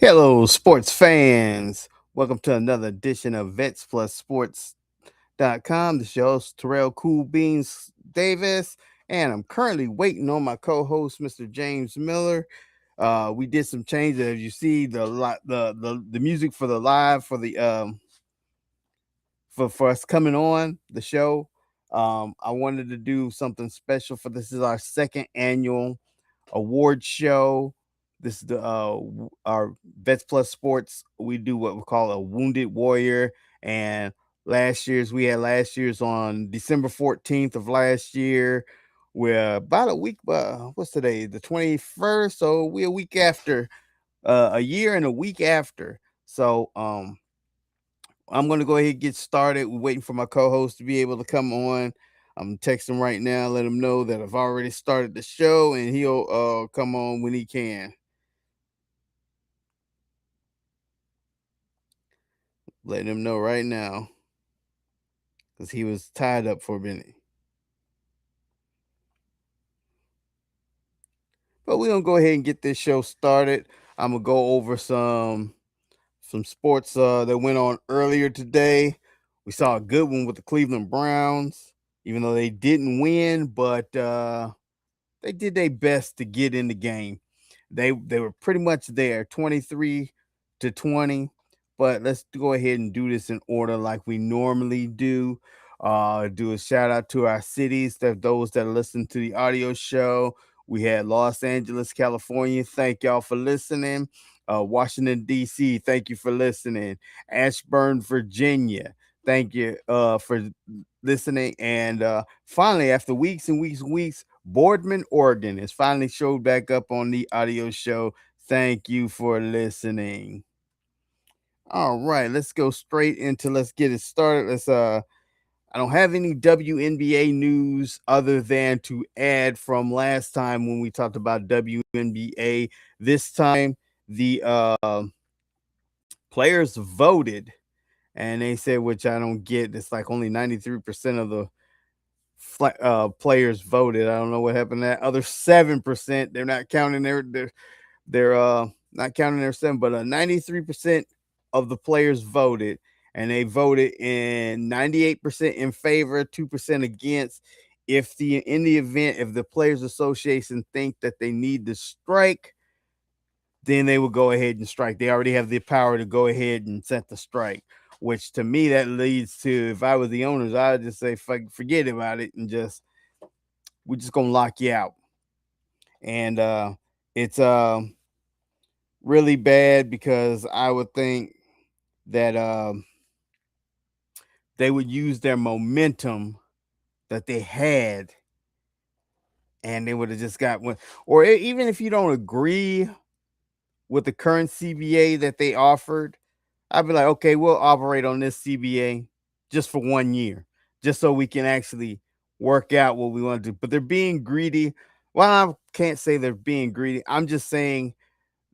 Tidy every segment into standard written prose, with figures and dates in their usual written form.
Hello, sports fans. Welcome to another edition of VetsPlusSports.com. This is your host, Terrell Cool Beans Davis, and I'm currently waiting on my co-host, Mr. James Miller. We did some changes. As you see, the music for the live for us coming on the show. I wanted to do something special for this is our second annual award show. This is our Vets Plus Sports. We do what we call a Wounded Warrior, and last year's on December 14th of last year. We're about a week. What's today? The 21st. So we're a week after, a year and a week after. So I'm gonna go ahead and get started. We're waiting for my co-host to be able to come on. I'm texting right now, let him know that I've already started the show and he'll come on when he can. Letting him know right now because he was tied up for a minute. But we're gonna go ahead and get this show started. I'm gonna go over some sports that went on earlier today. We saw a good one with the Cleveland Browns, even though they didn't win, but they did their best to get in the game. They were pretty much there, 23-20. But let's go ahead and do this in order like we normally do. Do a shout out to our cities, that those that listen to the audio show. We had Los Angeles, California. Thank y'all for listening. Washington D.C. Thank you for listening. Ashburn, Virginia. Thank you for listening. And finally, after weeks and weeks and weeks, Boardman, Oregon is finally showed back up on the audio show. Thank you for listening. All right, let's go straight into let's get it started. I don't have any WNBA news other than to add from last time when we talked about WNBA. This time the players voted and they said, which I don't get, it's like only 93% of the players voted. I don't know what happened to that other 7%. They're not counting they're not counting their 7, but 93% of the players voted, and they voted in 98% in favor, 2% against. If the in the event if the players association think that they need to strike, then they will go ahead and strike. They already have the power to go ahead and set the strike, which to me that leads to, if I was the owners, I would just say forget about it and we're just gonna lock you out. And it's really bad because I would think that they would use their momentum that they had and they would have just got one. Or even if you don't agree with the current CBA that they offered, I'd be like, okay, we'll operate on this CBA just for 1 year, just so we can actually work out what we want to do. But they're being greedy. Well, I can't say they're being greedy. I'm just saying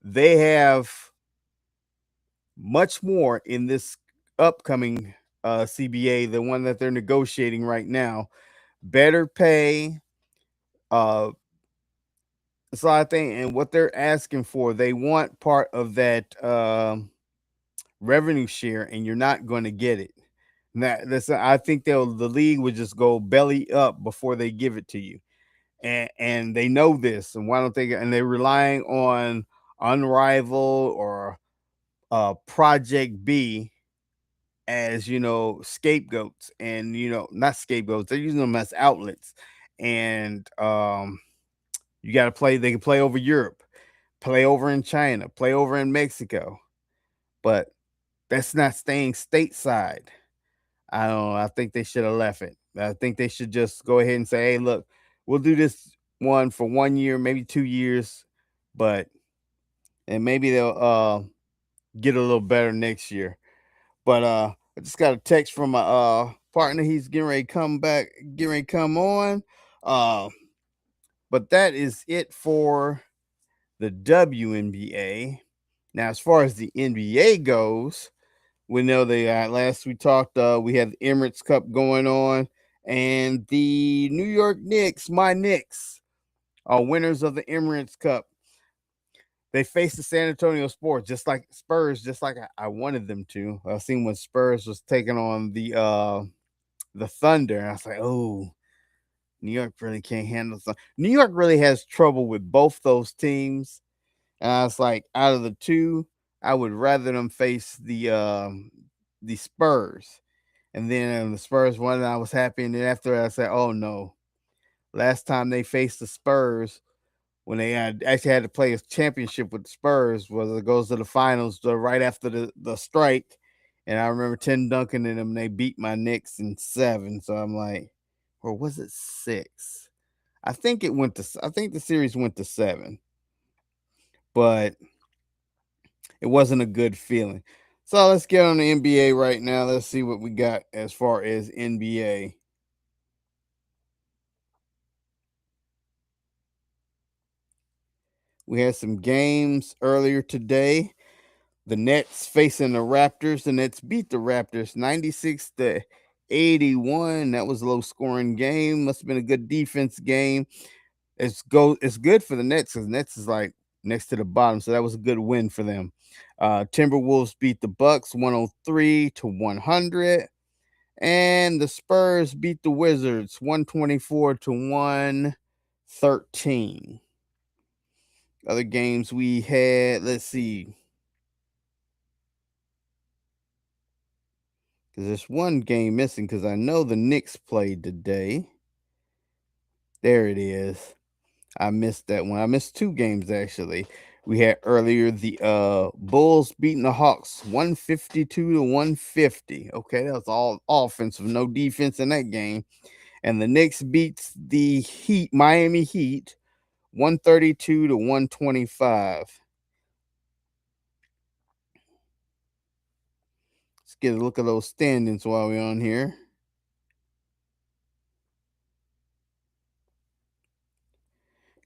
they have much more in this upcoming CBA, the one that they're negotiating right now. Better pay. Uh, so I think, and what they're asking for, they want part of that revenue share, and you're not going to get it. I think the league would just go belly up before they give it to you, and they know this, and why don't they? And they're relying on Unrivaled or Project B as scapegoats, and not scapegoats, they're using them as outlets. And you got to play, they can play over Europe, play over in China, play over in Mexico, but that's not staying stateside. I don't know, I think they should have left it. I think they should just go ahead and say, hey, look, we'll do this one for 1 year, maybe 2 years, but and maybe they'll get a little better next year. But I just got a text from my partner. He's getting ready to come back, getting ready to come on. Uh, but that is it for the WNBA. Now, as far as the NBA goes, we know they last we talked, we had the Emirates Cup going on, and the New York Knicks, my Knicks, are winners of the Emirates Cup. They faced the San Antonio Spurs just like I wanted them to. I seen when Spurs was taking on the Thunder, and I was like, oh, New York really can't handle something. New York really has trouble with both those teams. And I was like, out of the two, I would rather them face the Spurs. And then the Spurs won, and I was happy. And then after that, I said, oh no. Last time they faced the Spurs, when they actually had to play a championship with the Spurs, was it goes to the finals right after the strike. And I remember Tim Duncan and them, they beat my Knicks in 7. So I'm like, or was it 6? I think the series went to 7, but it wasn't a good feeling. So let's get on the NBA right now. Let's see what we got as far as NBA. We had some games earlier today. The Nets facing the Raptors. The Nets beat the Raptors 96-81. That was a low scoring game. Must have been a good defense game. It's good for the Nets because Nets is like next to the bottom. So that was a good win for them. Timberwolves beat the Bucks 103-100. And the Spurs beat the Wizards 124-113. Other games we had, let's see. Because there's one game missing because I know the Knicks played today. There it is. I missed that one. I missed 2 games actually. We had earlier the Bulls beating the Hawks 152-150. Okay, that was all offensive, no defense in that game. And the Knicks beats the Miami Heat 132-125. Let's get a look at those standings while we're on here.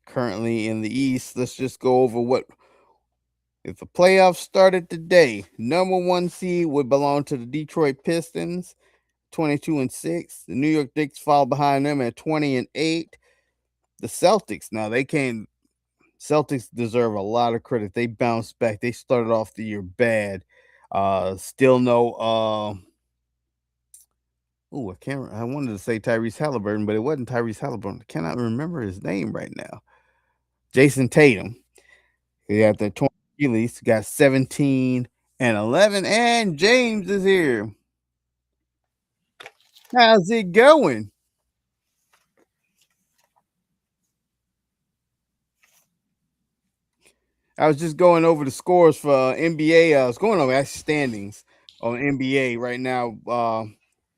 Currently in the East, let's just go over what if the playoffs started today. Number 1 seed would belong to the Detroit Pistons, 22-6. The New York Knicks fall behind them at 20-8. The Celtics, now Celtics deserve a lot of credit. They bounced back. They started off the year bad. Still no I wanted to say Tyrese Halliburton, but it wasn't Tyrese Halliburton. I cannot remember his name right now. Jason Tatum. He got the 20 Achilles, got 17-11, and James is here. How's it going? I was just going over the scores for NBA. I was going over actually standings on NBA right now.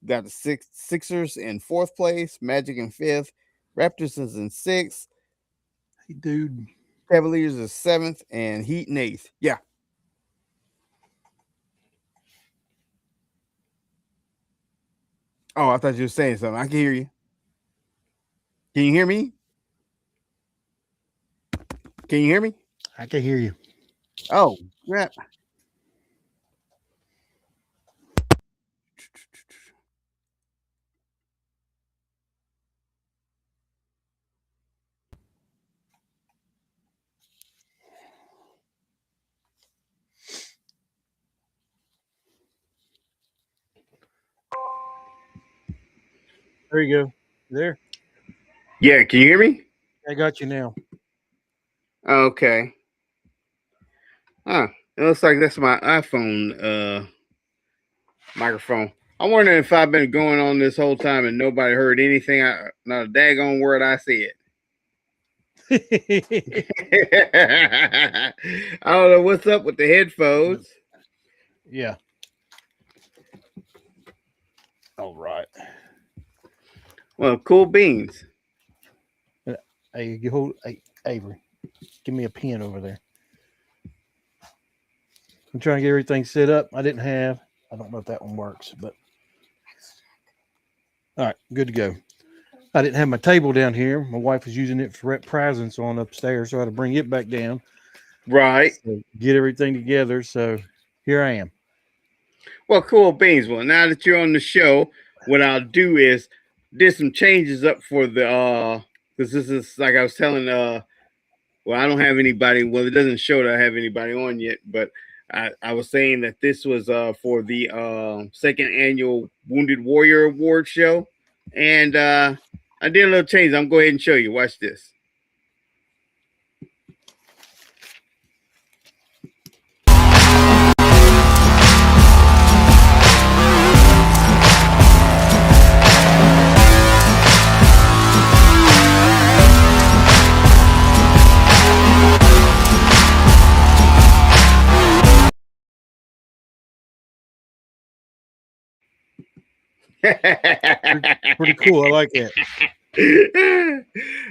Got the Sixers in 4th place, Magic in 5th, Raptors is in 6th. Hey, dude. Cavaliers is 7th, and Heat in 8th. Yeah. Oh, I thought you were saying something. I can hear you. Can you hear me? Can you hear me? I can hear you. Oh, crap. There you go. There. Yeah, can you hear me? I got you now. Okay. Huh. It looks like that's my iPhone microphone. I'm wondering if I've been going on this whole time and nobody heard anything. Not a daggone word I said. I don't know what's up with the headphones. Yeah. All right. Well, cool beans. Hey, you hold. Hey, Avery, give me a pen over there. I'm trying to get everything set up. I don't know if that one works, but all right, good to go. I didn't have my table down here. My wife was using it for presents on upstairs, so I had to bring it back down. Right. So get everything together. So here I am. Well, cool beans. Well, now that you're on the show, what I'll do is did some changes up for the because this is like I was telling Well, I don't have anybody. Well, it doesn't show that I have anybody on yet, but I was saying that this was for the second annual Wounded Warrior Award show, and I did a little change. I'm going to go ahead and show you. Watch this. Pretty cool. I like that.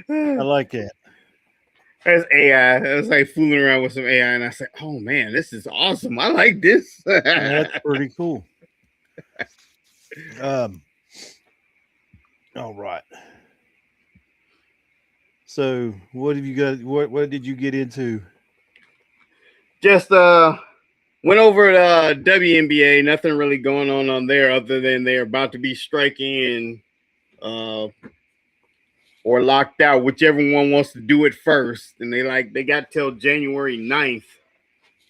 I like that. That's AI. I was like fooling around with some AI, and I said, "Oh man, this is awesome! I like this." That's pretty cool. All right. So, what have you got? What did you get into? Just went over the WNBA. Nothing really going on there other than they're about to be striking and or locked out, whichever one wants to do it first. And they got till January 9th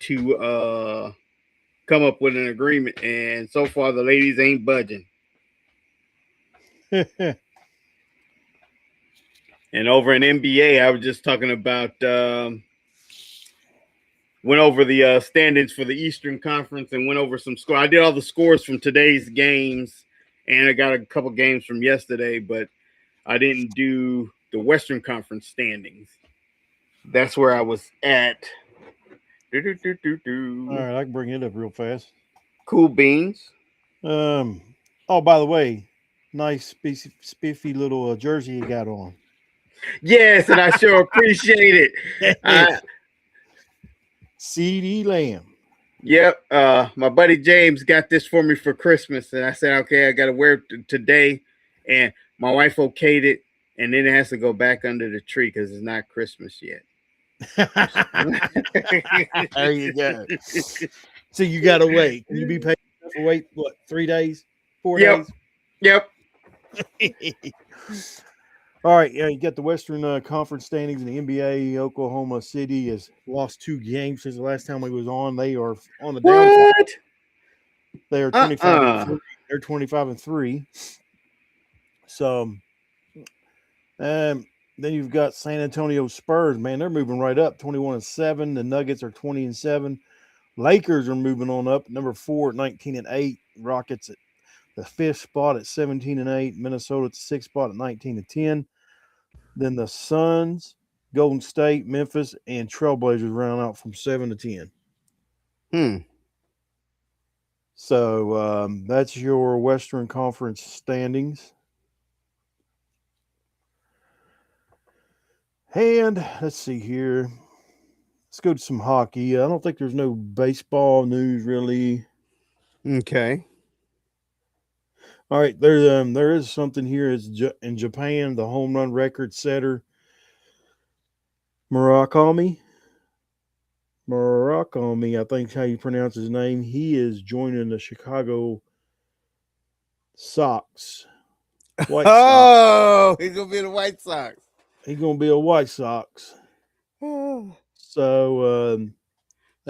to come up with an agreement. And so far the ladies ain't budging. And over in NBA, I was just talking about went over the standings for the Eastern Conference and went over some score. I did all the scores from today's games, and I got a couple games from yesterday, but I didn't do the Western Conference standings. That's where I was at. All right, I can bring it up real fast. Cool beans. Oh, by the way, nice spiffy little jersey you got on. Yes, and I sure appreciate it. CeeDee Lamb. Yep. My buddy James got this for me for Christmas, and I said, okay, I got to wear it today. And my wife okayed it, and then it has to go back under the tree because it's not Christmas yet. There you go. So you got to wait. Can you be paid for wait, what, 3 days? 4 days? Yep. All right. Yeah, you got the Western Conference standings in the NBA. Oklahoma City has lost 2 games since the last time we was on. They are on the downfall. They are 25-3. They're 25-3. So, then you've got San Antonio Spurs. Man, they're moving right up, 21-7. The Nuggets are 20-7. Lakers are moving on up, number 4 at 19-8. Rockets at the 5th spot at 17-8. Minnesota at the 6th spot at 19-10. Then the Suns, Golden State, Memphis, and Trailblazers round out from 7-10. So that's your Western Conference standings. And let's see here. Let's go to some hockey. I don't think there's no baseball news really. Okay. All right, there is something here. It's in Japan, the home run record setter Murakami, I think is how you pronounce his name. He is joining the Chicago Sox. White Sox. He's gonna be the White Sox. He's gonna be a White Sox. So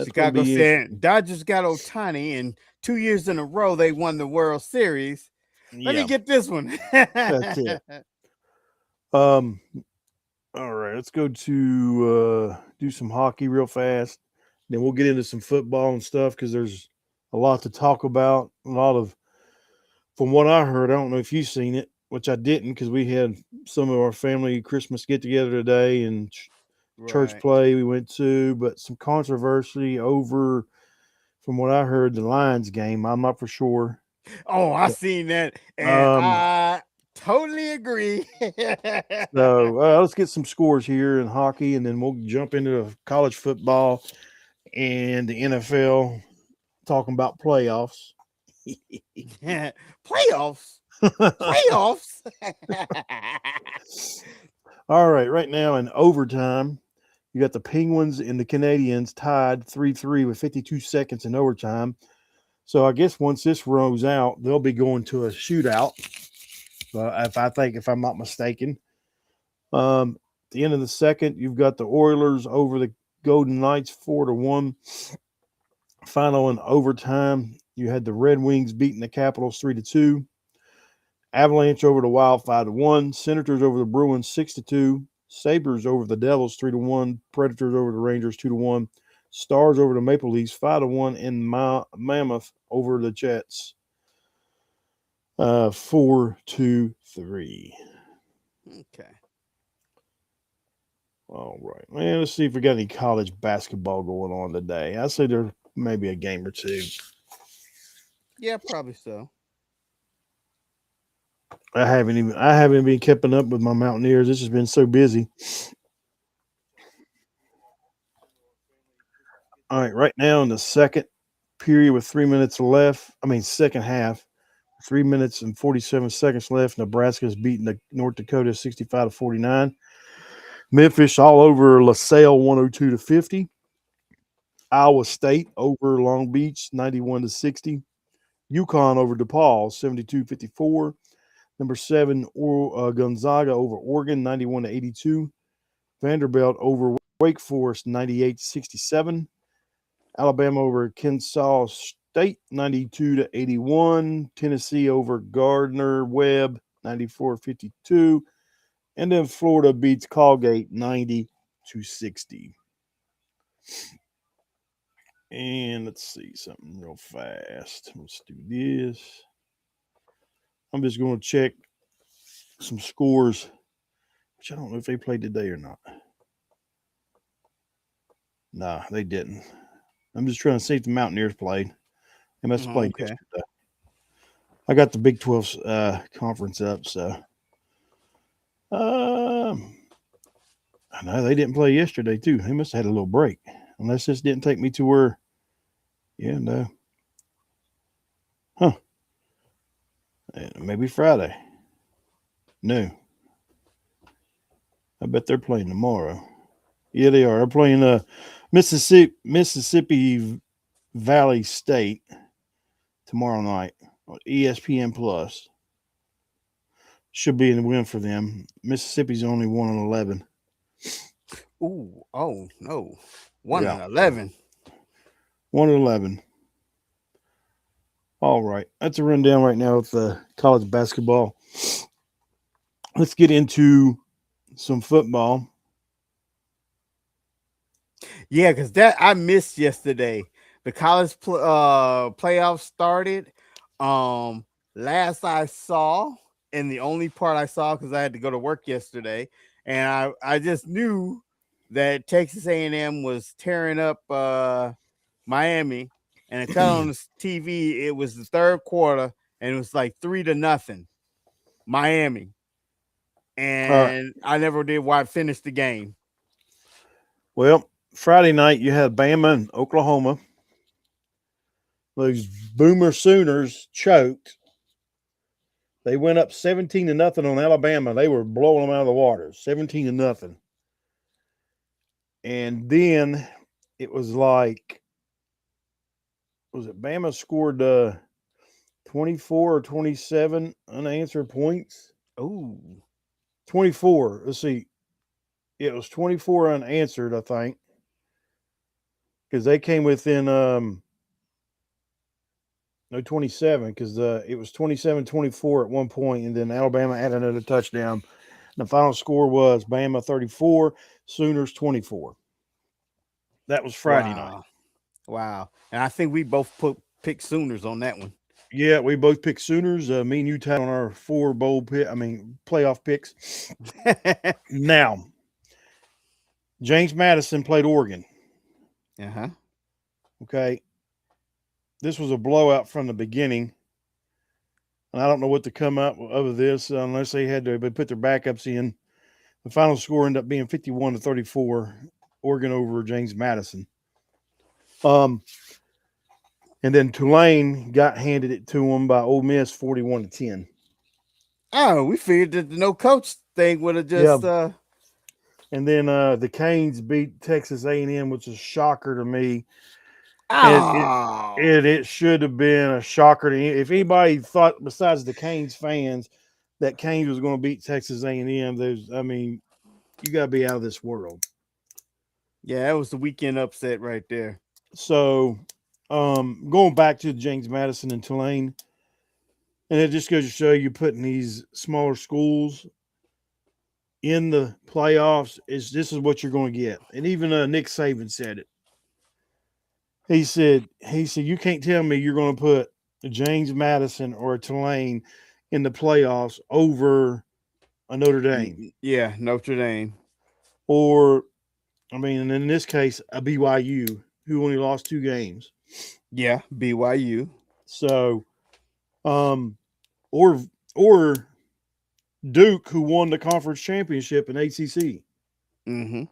Chicago said Dodgers got Ohtani, and 2 years in a row they won the World Series. Let me get this one. That's it. All right, let's go to do some hockey real fast. Then we'll get into some football and stuff because there's a lot to talk about. A lot of, from what I heard, I don't know if you've seen it, which I didn't because we had some of our family Christmas get together today and church play we went to, but some controversy over, from what I heard, the Lions game. I'm not for sure. Oh, I seen that, and I totally agree. So let's get some scores here in hockey, and then we'll jump into college football and the NFL, talking about playoffs. Playoffs? Playoffs? All right, right now in overtime, you got the Penguins and the Canadians tied 3-3 with 52 seconds in overtime. So I guess once this rolls out, they'll be going to a shootout. If I'm not mistaken. the end of the second, you've got the Oilers over the Golden Knights 4-1. Final in overtime, you had the Red Wings beating the Capitals 3-2. Avalanche over the Wild 5-1. Senators over the Bruins 6-2. Sabres over the Devils 3-1. Predators over the Rangers 2-1. Stars over the Maple Leafs 5-1. And Mammoth over the Jets 4-3. Okay. All right. Man, let's see if we got any college basketball going on today. I say there may be a game or two. Yeah, probably so. I haven't been keeping up with my Mountaineers. This has been so busy. All right now in the second period with 3 minutes left. Second half, 3 minutes and 47 seconds left. Nebraska's beating the North Dakota 65-49. Memphis all over LaSalle 102-50. Iowa State over Long Beach 91-60. UConn over DePaul 72-54. Number 7 Gonzaga over Oregon 91-82. Vanderbilt over Wake Forest 98-67. Alabama over Kennesaw State 92-81. Tennessee over Gardner Webb 94-52. And then Florida beats Colgate 90-60. And let's see something real fast. Let's do this. I'm just going to check some scores, which I don't know if they played today or not. Nah, they didn't. I'm just trying to see if the Mountaineers played. They must have played yesterday. I got the Big 12 conference up, so. I know they didn't play yesterday, too. They must have had a little break. Unless this didn't take me to where. Yeah, no. Huh. Maybe Friday. No. I bet they're playing tomorrow. Yeah, they are. They're playing Mississippi Valley State tomorrow night on ESPN Plus. Should be a win for them. Mississippi's only 1-11. Ooh, oh no, 1-11. 1-11. All right, that's a rundown right now with the college basketball. Let's get into some football. Yeah, because that I missed yesterday. The college playoffs started. Last I saw, and the only part I saw because I had to go to work yesterday, and I just knew that Texas A&M was tearing up Miami, and it cut on the TV. It was the third quarter, and it was like 3-0 Miami, and I never did finish the game. Well, Friday night you had Bama and Oklahoma. Those Boomer Sooners choked. They went up 17-0 on Alabama. They were blowing them out of the water, 17-0. And then it was like, was it Bama scored 24 or 27 unanswered points? Ooh. 24. Let's see. It was 24 unanswered, I think. Because they came within 27, because it was 27-24 at one point, and then Alabama added another touchdown. The final score was Bama 34, Sooners 24. That was Friday night. Wow. And I think we both picked Sooners on that one. Yeah, we both picked Sooners. Me and you tied on our 4 playoff picks. Now, James Madison played Oregon. Uh-huh. Okay. This was a blowout from the beginning. And I don't know what to come up of this unless they had to put their backups in. The final score ended up being 51-34, Oregon over James Madison. And then Tulane got handed it to them by Ole Miss 41-10. Oh, we figured that the no coach thing would have just. Yeah. And then the Canes beat Texas A&M, which is a shocker to me. Oh. It should have been a shocker to if anybody thought besides the Canes fans that Canes was going to beat Texas A&M. you got to be out of this world. Yeah, that was the weekend upset right there. So, going back to James Madison and Tulane, and it just goes to show you putting these smaller schools in the playoffs this is what you're going to get. And even Nick Saban said it. He said you can't tell me you're going to put a James Madison or a Tulane in the playoffs over a Notre Dame. Yeah, Notre Dame. Or, I mean, in this case, a BYU who only lost 2 games. Yeah, BYU. So, or Duke who won the conference championship in ACC. Mm-hmm.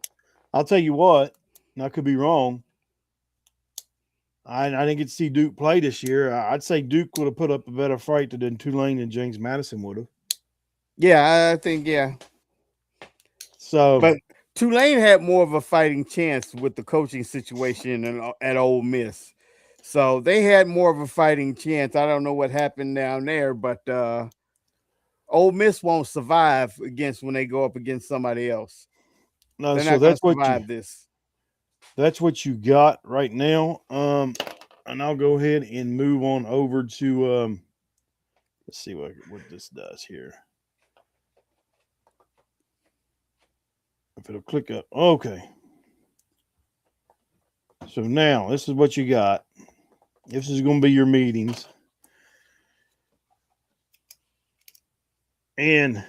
I'll tell you what, and I could be wrong. I didn't get to see Duke play this year. I'd say Duke would have put up a better fight than Tulane and James Madison would have. Yeah, I think, yeah. So, but Tulane had more of a fighting chance with the coaching situation at Ole Miss. So they had more of a fighting chance. I don't know what happened down there, but Ole Miss won't survive when they go up against somebody else. No, they're so not going to survive this. That's what you got right now. And I'll go ahead and move on over to let's see what this does here. If it'll click up. Okay. So now this is what you got. This is going to be your meetings. And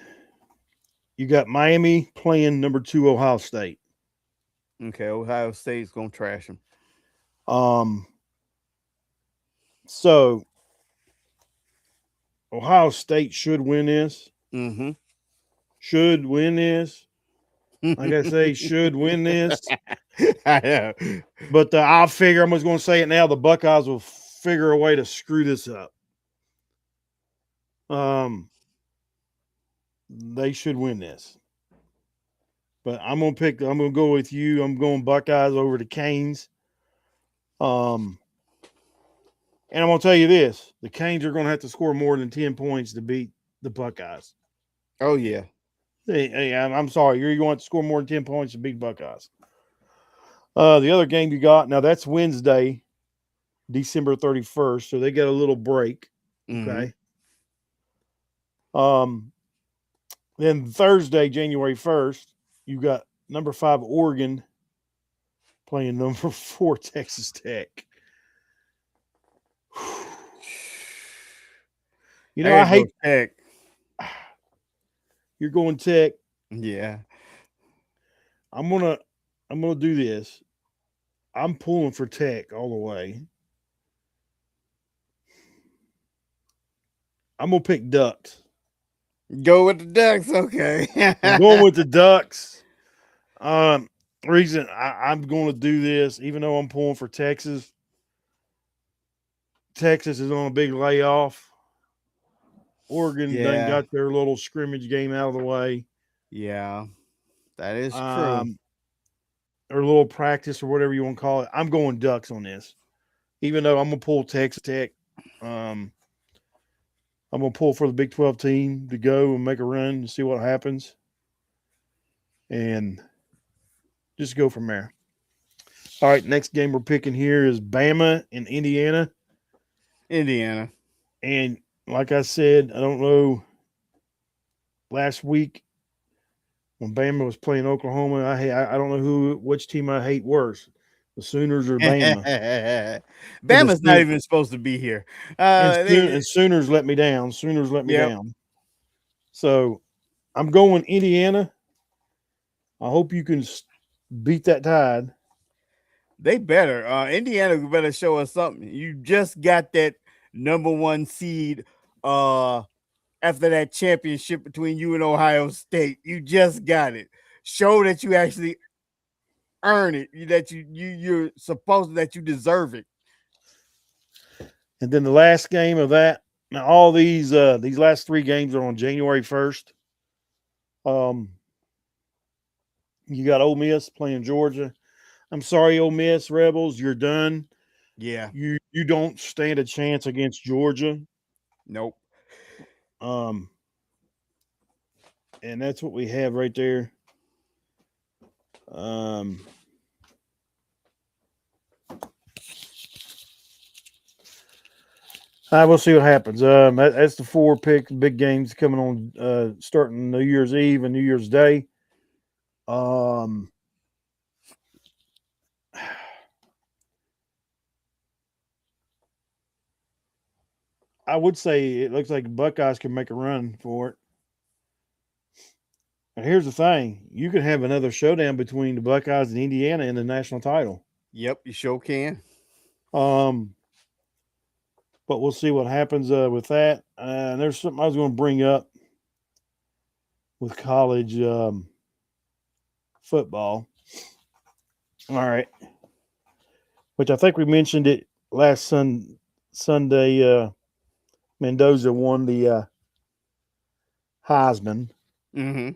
you got Miami playing number 2 Ohio State. Okay, Ohio State's going to trash them. So Ohio State should win this. Mm-hmm. Should win this. Like I say, should win this. I know. But I figure I'm just going to say it now. The Buckeyes will figure a way to screw this up. They should win this. But I'm going to go with you. I'm going Buckeyes over the Canes. And I'm going to tell you this. The Canes are going to have to score more than 10 points to beat the Buckeyes. Oh, yeah. Hey, I'm sorry. You're going to score more than 10 points to beat Buckeyes. The other game you got, now that's Wednesday, December 31st. So they got a little break. Okay. Mm-hmm. Then Thursday, January 1st, you got number 5 Oregon playing number 4 Texas Tech. You know, I hate Tech. You're going Tech. Yeah. I'm gonna do this. I'm pulling for Tech all the way. I'm gonna pick Ducks. Go with the Ducks, okay. I'm going with the Ducks. Reason I'm going to do this, even though I'm pulling for Texas. Texas is on a big layoff. Oregon done got their little scrimmage game out of the way. Yeah, that is true. Or a little practice or whatever you want to call it. I'm going Ducks on this. Even though I'm going to pull Texas Tech. I'm going to pull for the Big 12 team to go and make a run and see what happens. And just go from there. All right, next game we're picking here is Bama and Indiana. Indiana. And like I said, I don't know, last week when Bama was playing Oklahoma, I don't know which team I hate worse, the Sooners or Bama. Bama's not even supposed to be here. And Sooners let me down. Down. So I'm going Indiana. I hope you can beat that Tide. They better. Indiana better show us something. You just got that number 1 seed after that championship between you and Ohio State. You just got it. Show that you actually earn it, that you're supposed that you deserve it. And then the last game of that, now all these last 3 games are on January 1st. You got Ole Miss playing Georgia. I'm sorry, Ole Miss Rebels, you're done. Yeah. You don't stand a chance against Georgia. Nope. And that's what we have right there. We'll see what happens. That's the 4 big games coming on, starting New Year's Eve and New Year's Day. I would say it looks like Buckeyes can make a run for it. And here's the thing: you could have another showdown between the Buckeyes and Indiana in the national title. Yep, you sure can. But we'll see what happens with that. And there's something I was going to bring up with college football. All right, which I think we mentioned it last Sunday. Mendoza won the Heisman. Mm-hmm.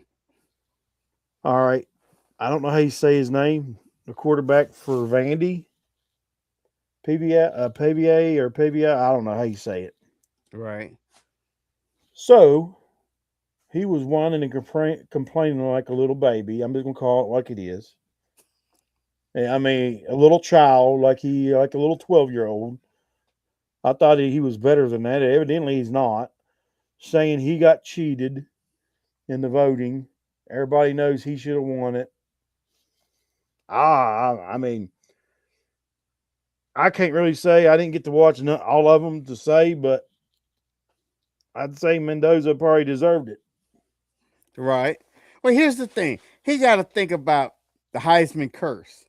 All right. I don't know how you say his name. The quarterback for Vandy. PBA or PBI. I don't know how you say it. Right. So he was whining and complaining like a little baby. I'm just going to call it like it is. I mean, a little child, like a little 12-year-old. I thought he was better than that. Evidently, he's not. Saying he got cheated in the voting. Everybody knows he should have won it. I mean, I can't really say. I didn't get to watch all of them to say, but I'd say Mendoza probably deserved it. Right. Well, here's the thing. He got to think about the Heisman curse.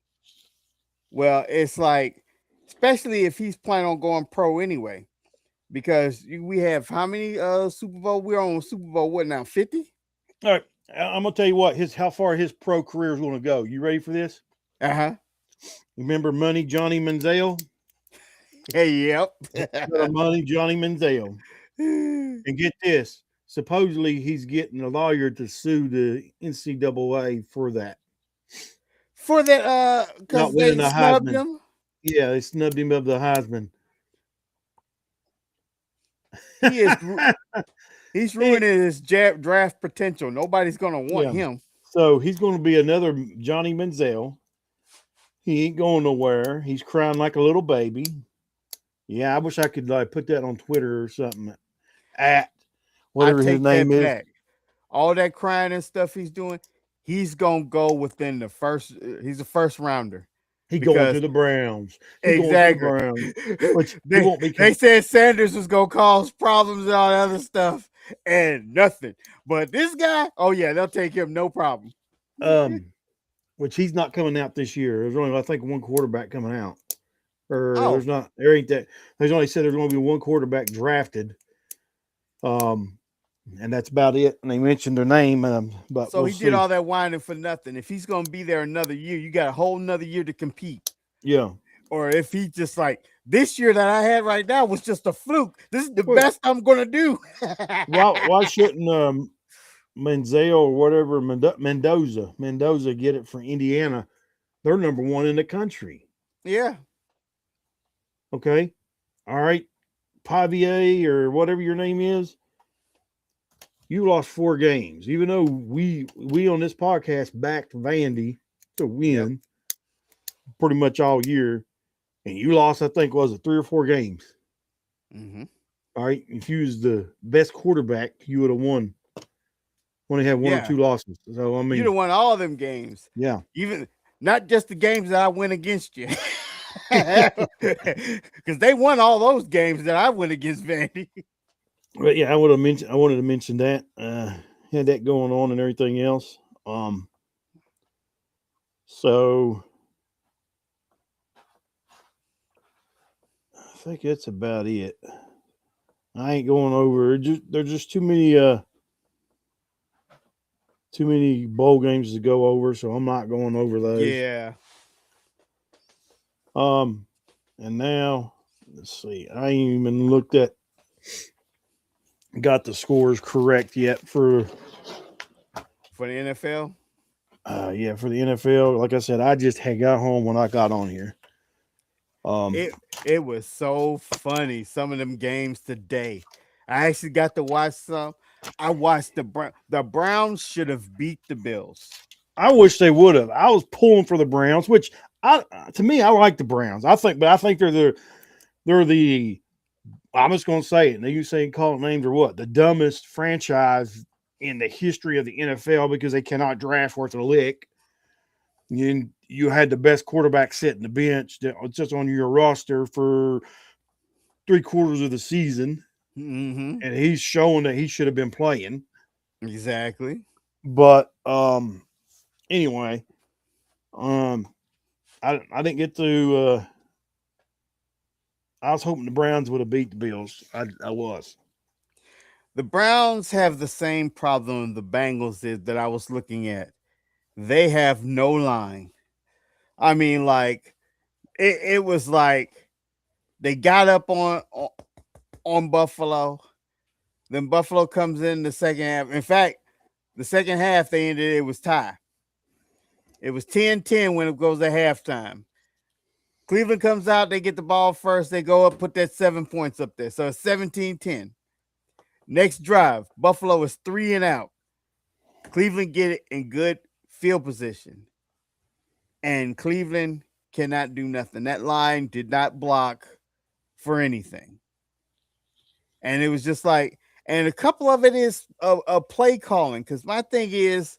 Well, it's like, especially if he's planning on going pro anyway, because we have how many Super Bowl? We're on Super Bowl what now? 50? All right. I'm gonna tell you what how far his pro career is going to go. You ready for this? Uh-huh. Remember Money Johnny Manziel? Hey, yep. Money Johnny Manziel. And get this. Supposedly he's getting a lawyer to sue the NCAA for that. For that because they snubbed him? Yeah, they snubbed him of the Heisman. He's ruining his draft potential. Nobody's going to want him. So he's going to be another Johnny Manziel. He ain't going nowhere. He's crying like a little baby. Yeah, I wish I could put that on Twitter or something. At whatever his name is. Back. All that crying and stuff he's doing, he's going to go within the first. He's a first rounder. He going to the Browns. Exactly. Which they said Sanders was going to cause problems and all that other stuff, and nothing. But this guy, oh yeah, they'll take him no problem. Which he's not coming out this year. There's only, I think, one quarterback coming out. There's not. There ain't that. There's only said there's going to be one quarterback drafted. And that's about it. And they mentioned their name. But so he did all that whining for nothing. If he's going to be there another year, you got a whole another year to compete. Yeah. Or if he just like this year that I had right now was just a fluke. This is the best I'm going to do. why shouldn't Manziel or whatever Mendoza get it for Indiana? They're number 1 in the country. Yeah. Okay. All right. Pavier or whatever your name is. You lost 4 games, even though we on this podcast backed Vandy to win pretty much all year, and you lost, I think, was it 3 or 4 games? Mm-hmm. All right, if you was the best quarterback, you would have won. Only had 1 or 2 losses, so I mean, you'd have won all them games. Yeah, even not just the games that I win against you, because they won all those games that I went against Vandy. But yeah, I wanted to mention that. Had that going on and everything else. So I think that's about it. I ain't going over. There's just too many bowl games to go over, so I'm not going over those. Yeah. And now let's see. I ain't even looked at. Got the scores correct yet for the NFL? Yeah, for the NFL. Like I said, I just had got home when I got on here. It was so funny, some of them games today. I actually got to watch some. I watched the Browns should have beat the Bills. I wish they would have. I was pulling for the Browns, which to me, I like the Browns. I think they're the. I'm just going to say it. And you say call it names or what? The dumbest franchise in the history of the NFL because they cannot draft worth a lick. You had the best quarterback sitting the bench just on your roster for 3/4 of the season, Mm-hmm. and he's showing that he should have been playing. Exactly. But anyway, I didn't get to. I was hoping the Browns would have beat the Bills. I was. The Browns have the same problem the Bengals did that I was looking at. They have no line. I mean, like it was like they got up on Buffalo. Then Buffalo comes in the second half. In fact, the second half they ended it was tie. It was 10-10 when it goes to halftime. Cleveland comes out, they get the ball first, they go up, put that 7 points up there. So it's 17-10. Next drive, Buffalo is 3 and out. Cleveland get it in good field position. And Cleveland cannot do nothing. That line did not block for anything. And it was just like, and a couple of it is a play calling. Because my thing is,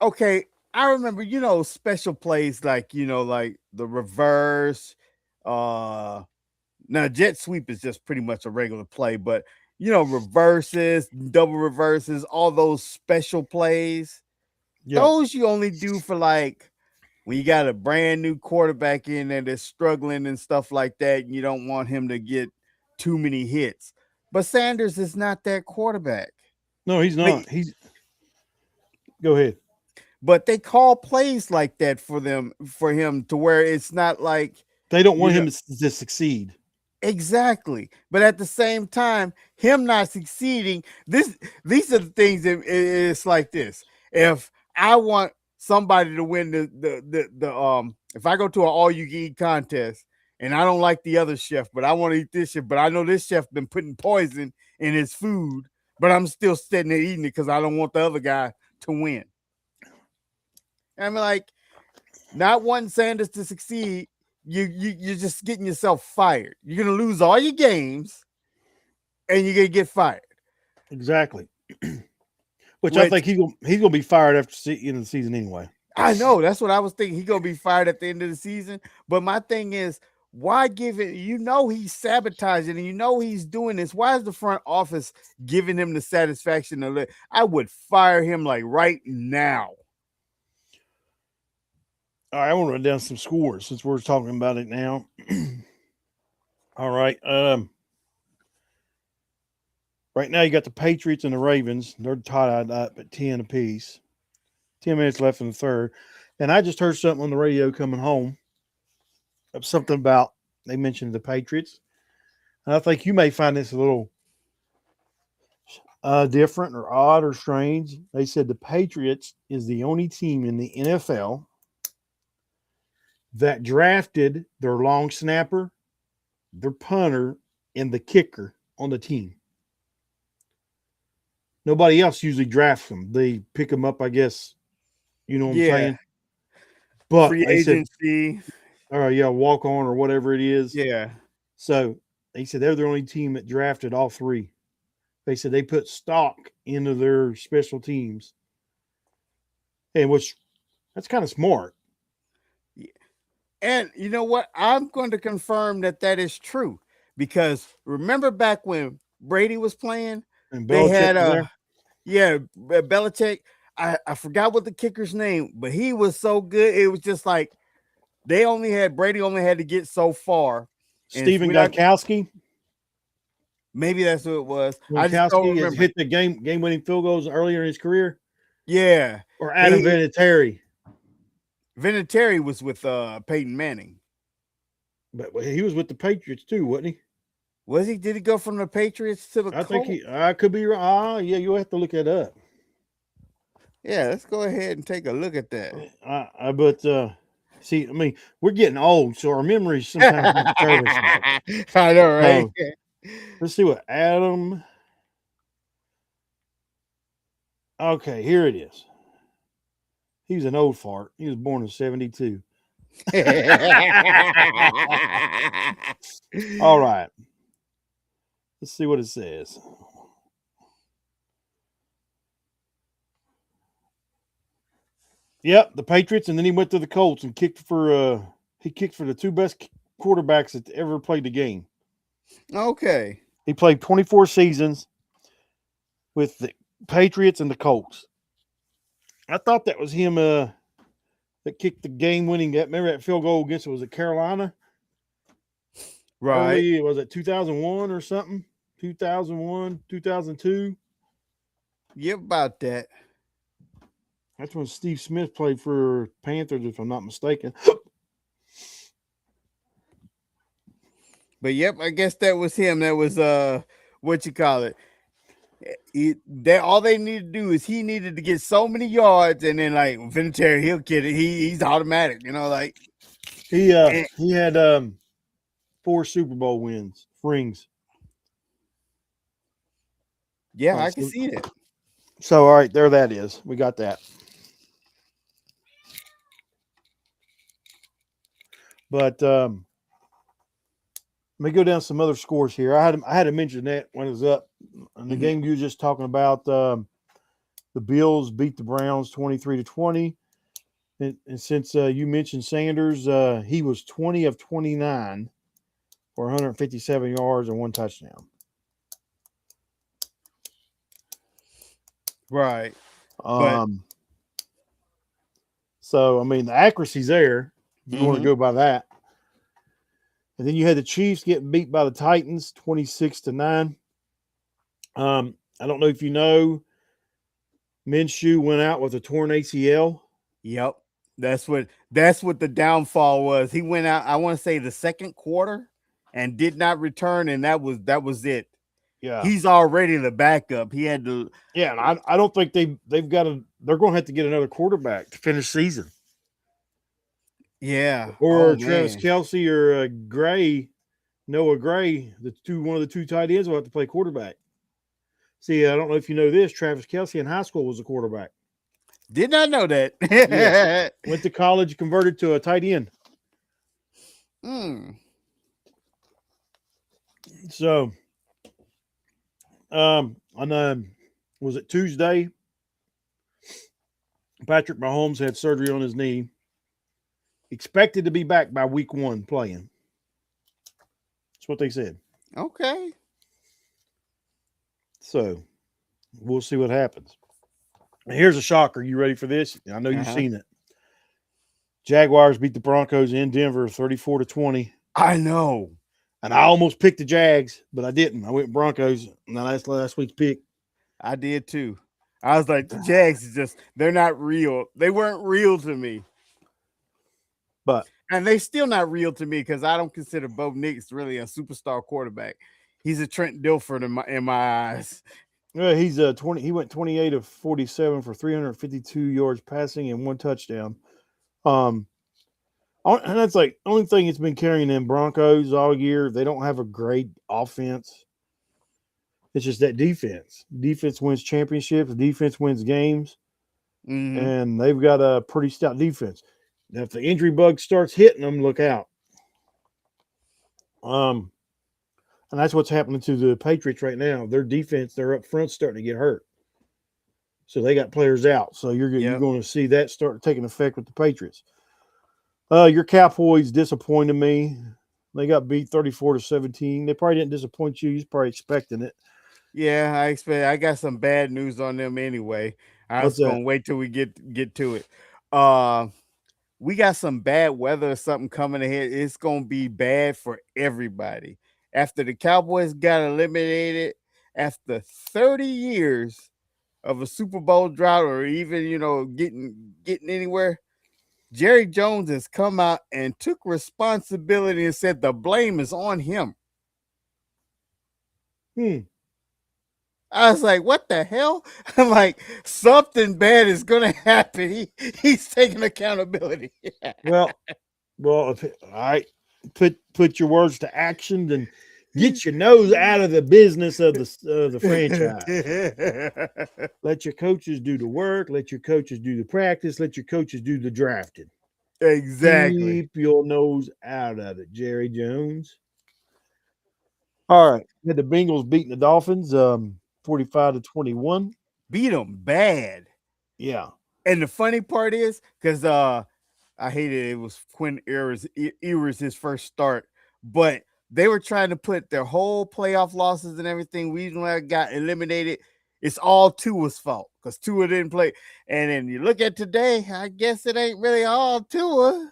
okay, I remember, special plays like, like the reverse. Now jet sweep is just pretty much a regular play, but reverses, double reverses, all those special plays. Yep. Those you only do for like when you got a brand new quarterback in there that's struggling and stuff like that, and you don't want him to get too many hits. But Sanders is not that quarterback. No, he's not. Go ahead. But they call plays like that for him to where it's not like they don't want him to succeed. Exactly. But at the same time, him not succeeding, these are the things that it's like this. If I want somebody to win the if I go to an all you can eat contest and I don't like the other chef, but I want to eat this chef, but I know this chef been putting poison in his food, but I'm still sitting there eating it because I don't want the other guy to win. I'm like, not wanting Sanders to succeed, you're just getting yourself fired. You're gonna lose all your games, and you're gonna get fired. Exactly. Which I think he's gonna be fired after the end of the season anyway. I know, that's what I was thinking. He's gonna be fired at the end of the season. But my thing is, why give it? He's sabotaging, and he's doing this. Why is the front office giving him the satisfaction to I would fire him like right now. All right, I want to run down some scores since we're talking about it now. All right. Right now you got the Patriots and the Ravens. They're tied up at 10 apiece. 10 minutes left in the third. And I just heard something on the radio coming home. Something about, they mentioned the Patriots. And I think you may find this a little different or odd or strange. They said the Patriots is the only team in the NFL that drafted their long snapper, their punter, and the kicker on the team. Nobody else usually drafts them. They pick them up, I guess. You know what I'm saying? But free agency. Walk on or whatever it is. Yeah. So they said they're the only team that drafted all three. They said they put stock into their special teams. And that's kind of smart. And you know what? I'm going to confirm that is true because remember back when Brady was playing, and they had Belichick. I forgot what the kicker's name, but he was so good. It was just like Brady only had to get so far. Stephen Gostkowski. Maybe that's who it was. Gostkowski has hit the game-winning field goals earlier in his career. Yeah. Or Adam Vinatieri. Vinatieri was with Peyton Manning. But he was with the Patriots too, wasn't he? Was he? Did he go from the Patriots to the Colts? I think I could be wrong. Yeah, you'll have to look that up. Yeah, let's go ahead and take a look at that. See, I mean, we're getting old, so our memories sometimes serve us. I know, right? Let's see what Adam. Okay, here it is. He was an old fart. He was born in 72. All right. Let's see what it says. Yep, the Patriots, and then he went to the Colts and kicked for the two best quarterbacks that ever played the game. Okay. He played 24 seasons with the Patriots and the Colts. I thought that was him that kicked the game-winning. Remember that field goal against, was it Carolina? Right. Early, was it 2001 or something? 2001, 2002? Yeah, about that. That's when Steve Smith played for Panthers, if I'm not mistaken. But yep, I guess that was him. That was what you call it. All they need to do is he needed to get so many yards, and then like Vinatieri, he'll get it. He's automatic, like he had 4 Super Bowl wins, rings. Yeah, I can see that. So all right, there that is. We got that. But let me go down some other scores here. I had to mention that when it was up in the game you were just talking about. The Bills beat the Browns 23-20, and since you mentioned Sanders, he was 20 of 29 for 157 yards and 1 touchdown. Right. So I mean the accuracy's there. If you want to go by that. And then you had the Chiefs getting beat by the Titans 26-9. I don't know if you know, Minshew went out with a torn ACL. Yep. That's what the downfall was. He went out, I want to say the second quarter, and did not return, and that was it. Yeah. He's already the backup. He had to. Yeah, and I don't think they're going to have to get another quarterback to finish season. Yeah. Or Travis Kelce or Noah Gray, one of the 2 tight ends will have to play quarterback. See, I don't know if you know this, Travis Kelce in high school was a quarterback. Did not know that. Yes. Went to college, converted to a tight end. So, was it Tuesday? Patrick Mahomes had surgery on his knee. Expected to be back by week 1 playing. That's what they said. Okay. So, we'll see what happens. Here's a shocker. You ready for this? I know you've seen it. Jaguars beat the Broncos in Denver 34-20. I know. And I almost picked the Jags, but I didn't. I went Broncos, and that's last week's pick. I did too. I was like, the Jags is just, they're not real. They weren't real to me. And they still not real to me because I don't consider Bo Nix really a superstar quarterback. He's a Trent Dilfer in my eyes. Yeah, he's 20. He went 28 of 47 for 352 yards passing and 1 touchdown. And that's like the only thing that's been carrying them Broncos all year. They don't have a great offense. It's just that defense. Defense wins championships. Defense wins games. And they've got a pretty stout defense. Now, if the injury bug starts hitting them, look out. And that's what's happening to the Patriots right now. Their defense, they're up front starting to get hurt. So they got players out. So you're going to see that start taking effect with the Patriots. Your Cowboys disappointed me. They got beat 34-17. They probably didn't disappoint you. You're probably expecting it. Yeah, I got some bad news on them anyway. I was going to wait till we get to it. We got some bad weather or something coming ahead. It's going to be bad for everybody. After the Cowboys got eliminated, after 30 years of a Super Bowl drought, or even, getting anywhere, Jerry Jones has come out and took responsibility and said the blame is on him. I was like, what the hell? I'm like, something bad is going to happen. He's taking accountability. well, all right. Put your words to action, and Get your nose out of the business of the franchise. Let your coaches do the work. Let your coaches do the practice. Let your coaches do the drafting. Exactly. Keep your nose out of it, Jerry Jones. All right. Had the Bengals beating the Dolphins 45-21. Beat them bad. Yeah. And the funny part is, because I hated it was Quinn Ewers his first start, but they were trying to put their whole playoff losses and everything. We got eliminated. It's all Tua's fault because Tua didn't play. And then you look at today, I guess it ain't really all Tua.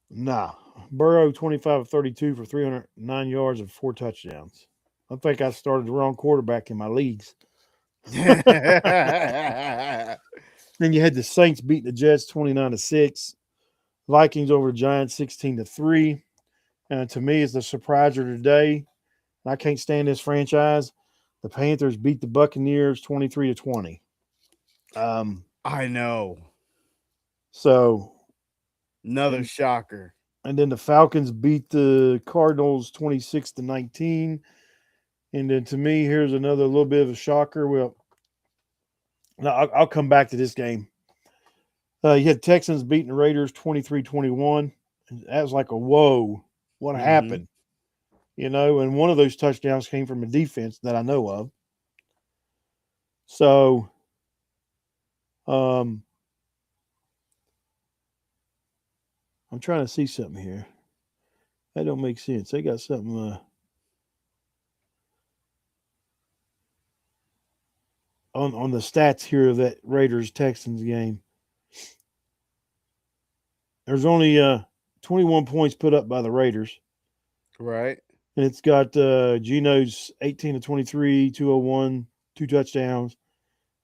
Nah. Burrow 25-32 for 309 yards and 4 touchdowns. I think I started the wrong quarterback in my leagues. Then you had the Saints beating the Jets 29-6. Vikings over the Giants 16-3. And to me, it's the surpriser today. I can't stand this franchise. The Panthers beat the Buccaneers 23-20. I know. So another shocker. And then the Falcons beat the Cardinals 26-19. And then to me, here's another little bit of a shocker. Well, now I'll come back to this game. You had Texans beating the Raiders 23-21. That was like a whoa, what happened? You know, and one of those touchdowns came from a defense that I know of. So, I'm trying to see something here. That don't make sense. They got something on the stats here of that Raiders-Texans game. There's only 21 points put up by the Raiders. Right. And it's got Geno's 18-23, 201, 2 touchdowns.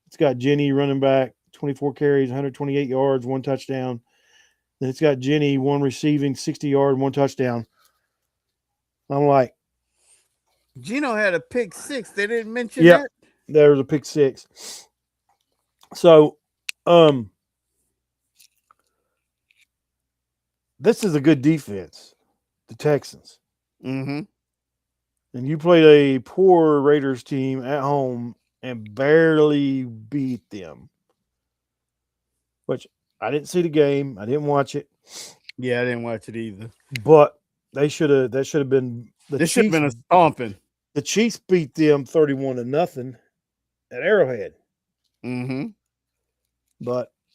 It's got Jenny running back, 24 carries, 128 yards, 1 touchdown. Then it's got Jenny, 1 receiving, 60 yards, 1 touchdown. I'm like, Geno had a pick 6. They didn't mention that. There was a pick 6. So, this is a good defense, the Texans. Mm-hmm. And you played a poor Raiders team at home and barely beat them. Which I didn't see the game. I didn't watch it. Yeah, I didn't watch it either. But that should have been this should have been a stomping. The Chiefs beat them 31-0 at Arrowhead. Mm-hmm.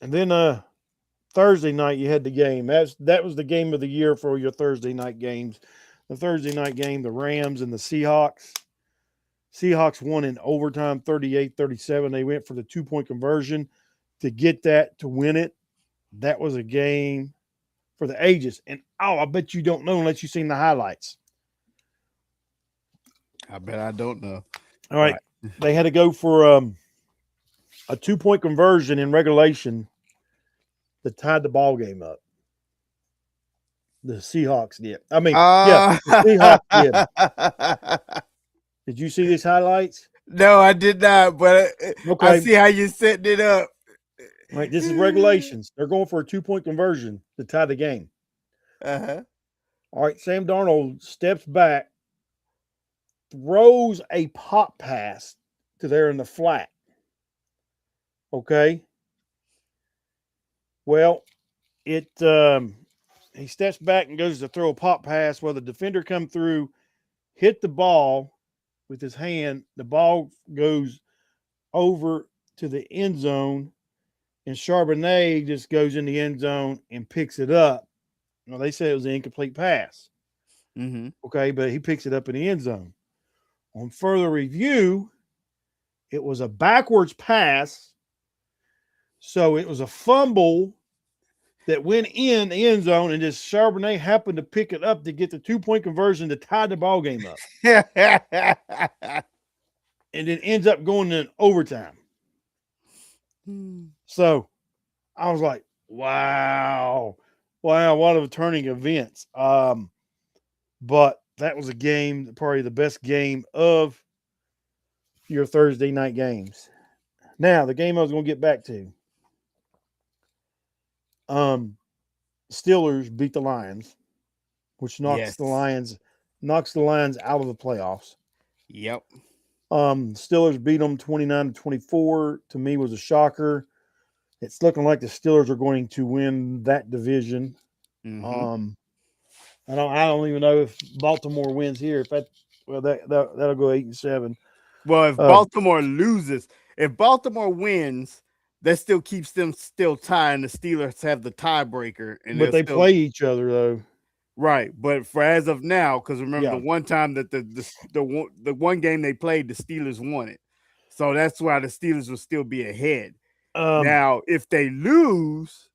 And then Thursday night you had the game. That was the game of the year for your Thursday night games. The Thursday night game, the Rams and the Seahawks. Seahawks won in overtime 38-37. They went for the 2-point conversion to get that, to win it. That was a game for the ages. And, I bet you don't know unless you've seen the highlights. I bet I don't know. All right. They had to go for a 2-point conversion in regulation that tied the ball game up. The Seahawks did. I mean, the Seahawks did. Did you see these highlights? No, I did not, but I see how you're setting it up. Right, this is regulations. They're going for a 2-point conversion to tie the game. Uh-huh. All right, Sam Darnold steps back, throws a pop pass to there in the flat. Okay. Well, he steps back and goes to throw a pop pass. Well, the defender come through, hit the ball with his hand. The ball goes over to the end zone, and Charbonnet just goes in the end zone and picks it up. Well, they said it was an incomplete pass. Mm-hmm. Okay, but he picks it up in the end zone. On further review, it was a backwards pass. So it was a fumble that went in the end zone, and just Charbonnet happened to pick it up to get the 2-point conversion to tie the ball game up. And then ends up going in overtime. So I was like, wow, what a turning events. But that was a game, probably the best game of your Thursday night games. Now, the game I was going to get back to. Steelers beat the Lions, which knocks the Lions knocks the Lions out of the playoffs. Yep. Steelers beat them 29-24. To me, was a shocker. It's looking like the Steelers are going to win that division. Mm-hmm. I don't even know if Baltimore wins here. If that'll go 8-7. Well, if Baltimore loses, if Baltimore wins, that still keeps them still tied. The Steelers have the tiebreaker, But they play each other though. Right, but for as of now, because remember Yeah. the one time that the one game they played, the Steelers won it, so that's why the Steelers will still be ahead. Now, if they lose,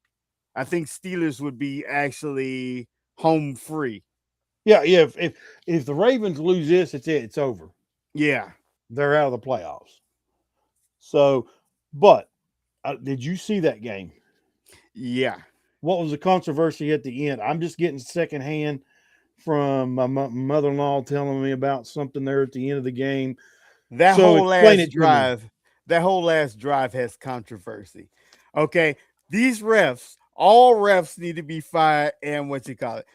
I think Steelers would be actually home free. Yeah. If the Ravens lose this, it's over. Yeah, They're out of the playoffs. So, but did you see that game? yeah. What was the controversy at the end? I'm just getting secondhand from my mother-in-law telling me about something there at the end of the game. That whole last drive has controversy. Okay, these refs, all refs need to be fired. And what you call it?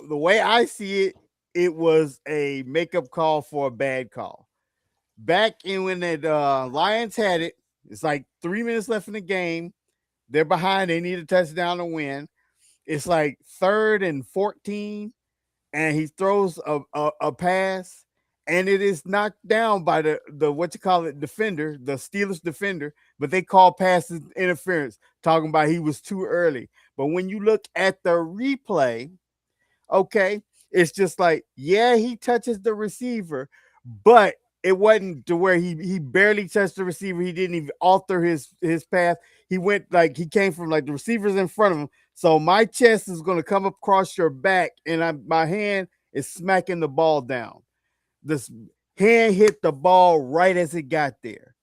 The way I see it, it was a makeup call for a bad call. Back in when the Lions had it, it's like 3 minutes left in the game. They're behind. They need a touchdown to win. It's like 3rd and 14, and he throws a pass, and it is knocked down by the defender, the Steelers defender. But they call pass interference, talking about he was too early. But when you look at the replay, okay, it's just like, yeah, he touches the receiver, but it wasn't to where he barely touched the receiver. He didn't even alter his path. He went like he came from like the receivers in front of him. So my chest is going to come across your back, and my hand is smacking the ball down. This hand hit the ball right as it got there,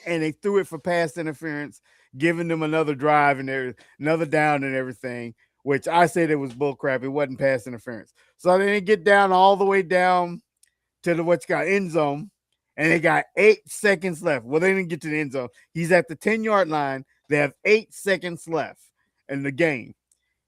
and they threw it for pass interference, giving them another drive and another down and everything. Which I said it was bullcrap. It wasn't pass interference. So they didn't get down all the way down to the end zone, and they got 8 seconds left. Well, they didn't get to the end zone. He's at the 10-yard line. They have 8 seconds left in the game.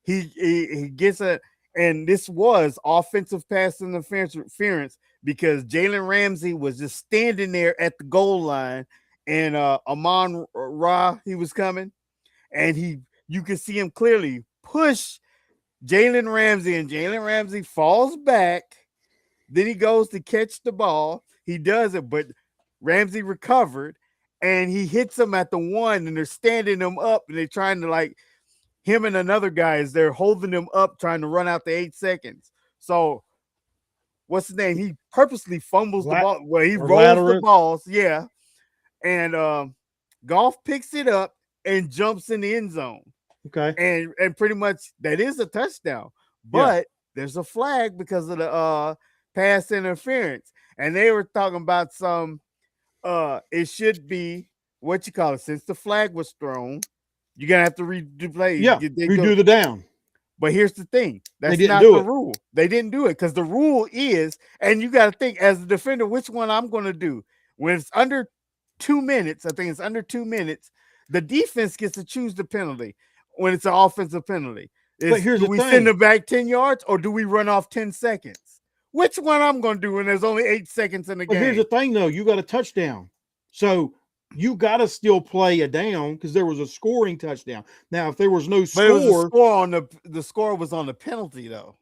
He gets and this was offensive pass interference because Jalen Ramsey was just standing there at the goal line, and Amon-Ra, he was coming, and you can see him clearly push Jalen Ramsey, and Jalen Ramsey falls back. Then he goes to catch the ball. He does it, but Ramsey recovered, and he hits him at the 1, and they're standing him up, and they're trying to, like, him and another guy is they're holding him up, trying to run out the 8 seconds. So, what's his name? He purposely fumbles the ball. Well, he rolls the balls, yeah. And Goff picks it up and jumps in the end zone. Okay. And pretty much that is a touchdown. But there's a flag because of the pass interference. And they were talking about it should be since the flag was thrown, you're gonna have to replay. Yeah, redo the down. But here's the thing: that's not the rule. They didn't do it because the rule is, and you got to think as a defender, which one I'm going to do. When it's under 2 minutes, I think it's under 2 minutes, the defense gets to choose the penalty. When it's an offensive penalty, but here's do we send them back 10 yards or do we run off 10 seconds? Which one I'm going to do when there's only 8 seconds in the game? Here's the thing, though: you got a touchdown, so you got to still play a down because there was a scoring touchdown. Now, if there was no score, but it was a score on the score was on the penalty, though.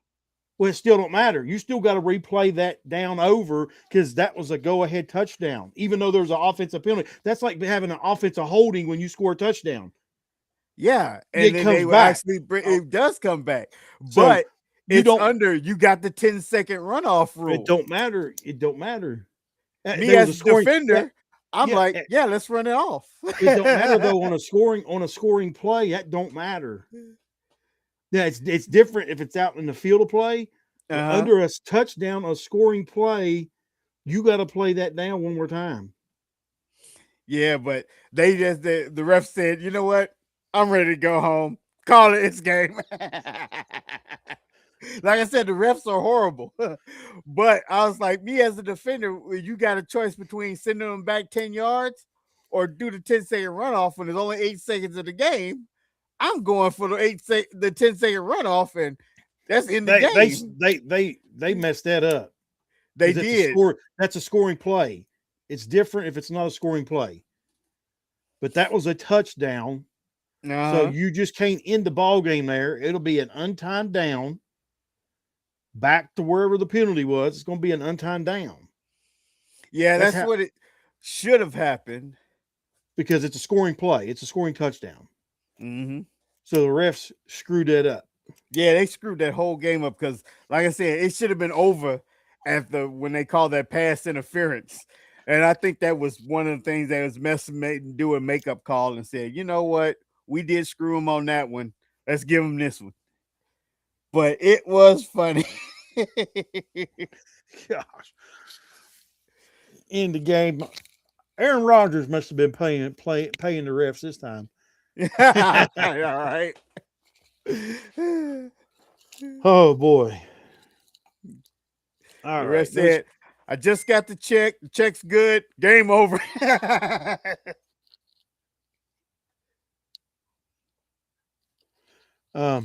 Well, it still don't matter. You still got to replay that down over because that was a go-ahead touchdown, even though there's an offensive penalty. That's like having an offensive holding when you score a touchdown. Yeah, and then they actually it does come back, but you got the 10-second runoff rule. It don't matter. It don't matter. Me as a defender, I'm let's run it off. It don't matter though on a scoring play. That don't matter. Yeah, it's different if it's out in the field of play. Under a touchdown, a scoring play, you got to play that down one more time. Yeah, but the ref said, you know what? I'm ready to go home. Call it. It's game. Like I said, the refs are horrible. But I was like, me as a defender, you got a choice between sending them back 10 yards or do the 10-second runoff when there's only 8 seconds of the game. I'm going for the 10-second runoff, and that's in the game. they messed that up. They 'Cause did. That's a scoring play. It's different if it's not a scoring play. But that was a touchdown. So you just can't end the ball game there. It'll be an untimed down back to wherever the penalty was. It's going to be an untimed down. Yeah, that's what it should have happened. Because it's a scoring play. It's a scoring touchdown. Mm-hmm. So the refs screwed that up. Yeah, they screwed that whole game up because, like I said, it should have been over when they called that pass interference. And I think that was one of the things that was doing makeup call and said, you know what? We did screw him on that one. Let's give him this one. But it was funny. Gosh. In the game, Aaron Rodgers must have been paying the refs this time. All right. Oh boy. All the rest said, I just got the check. The check's good. Game over. Let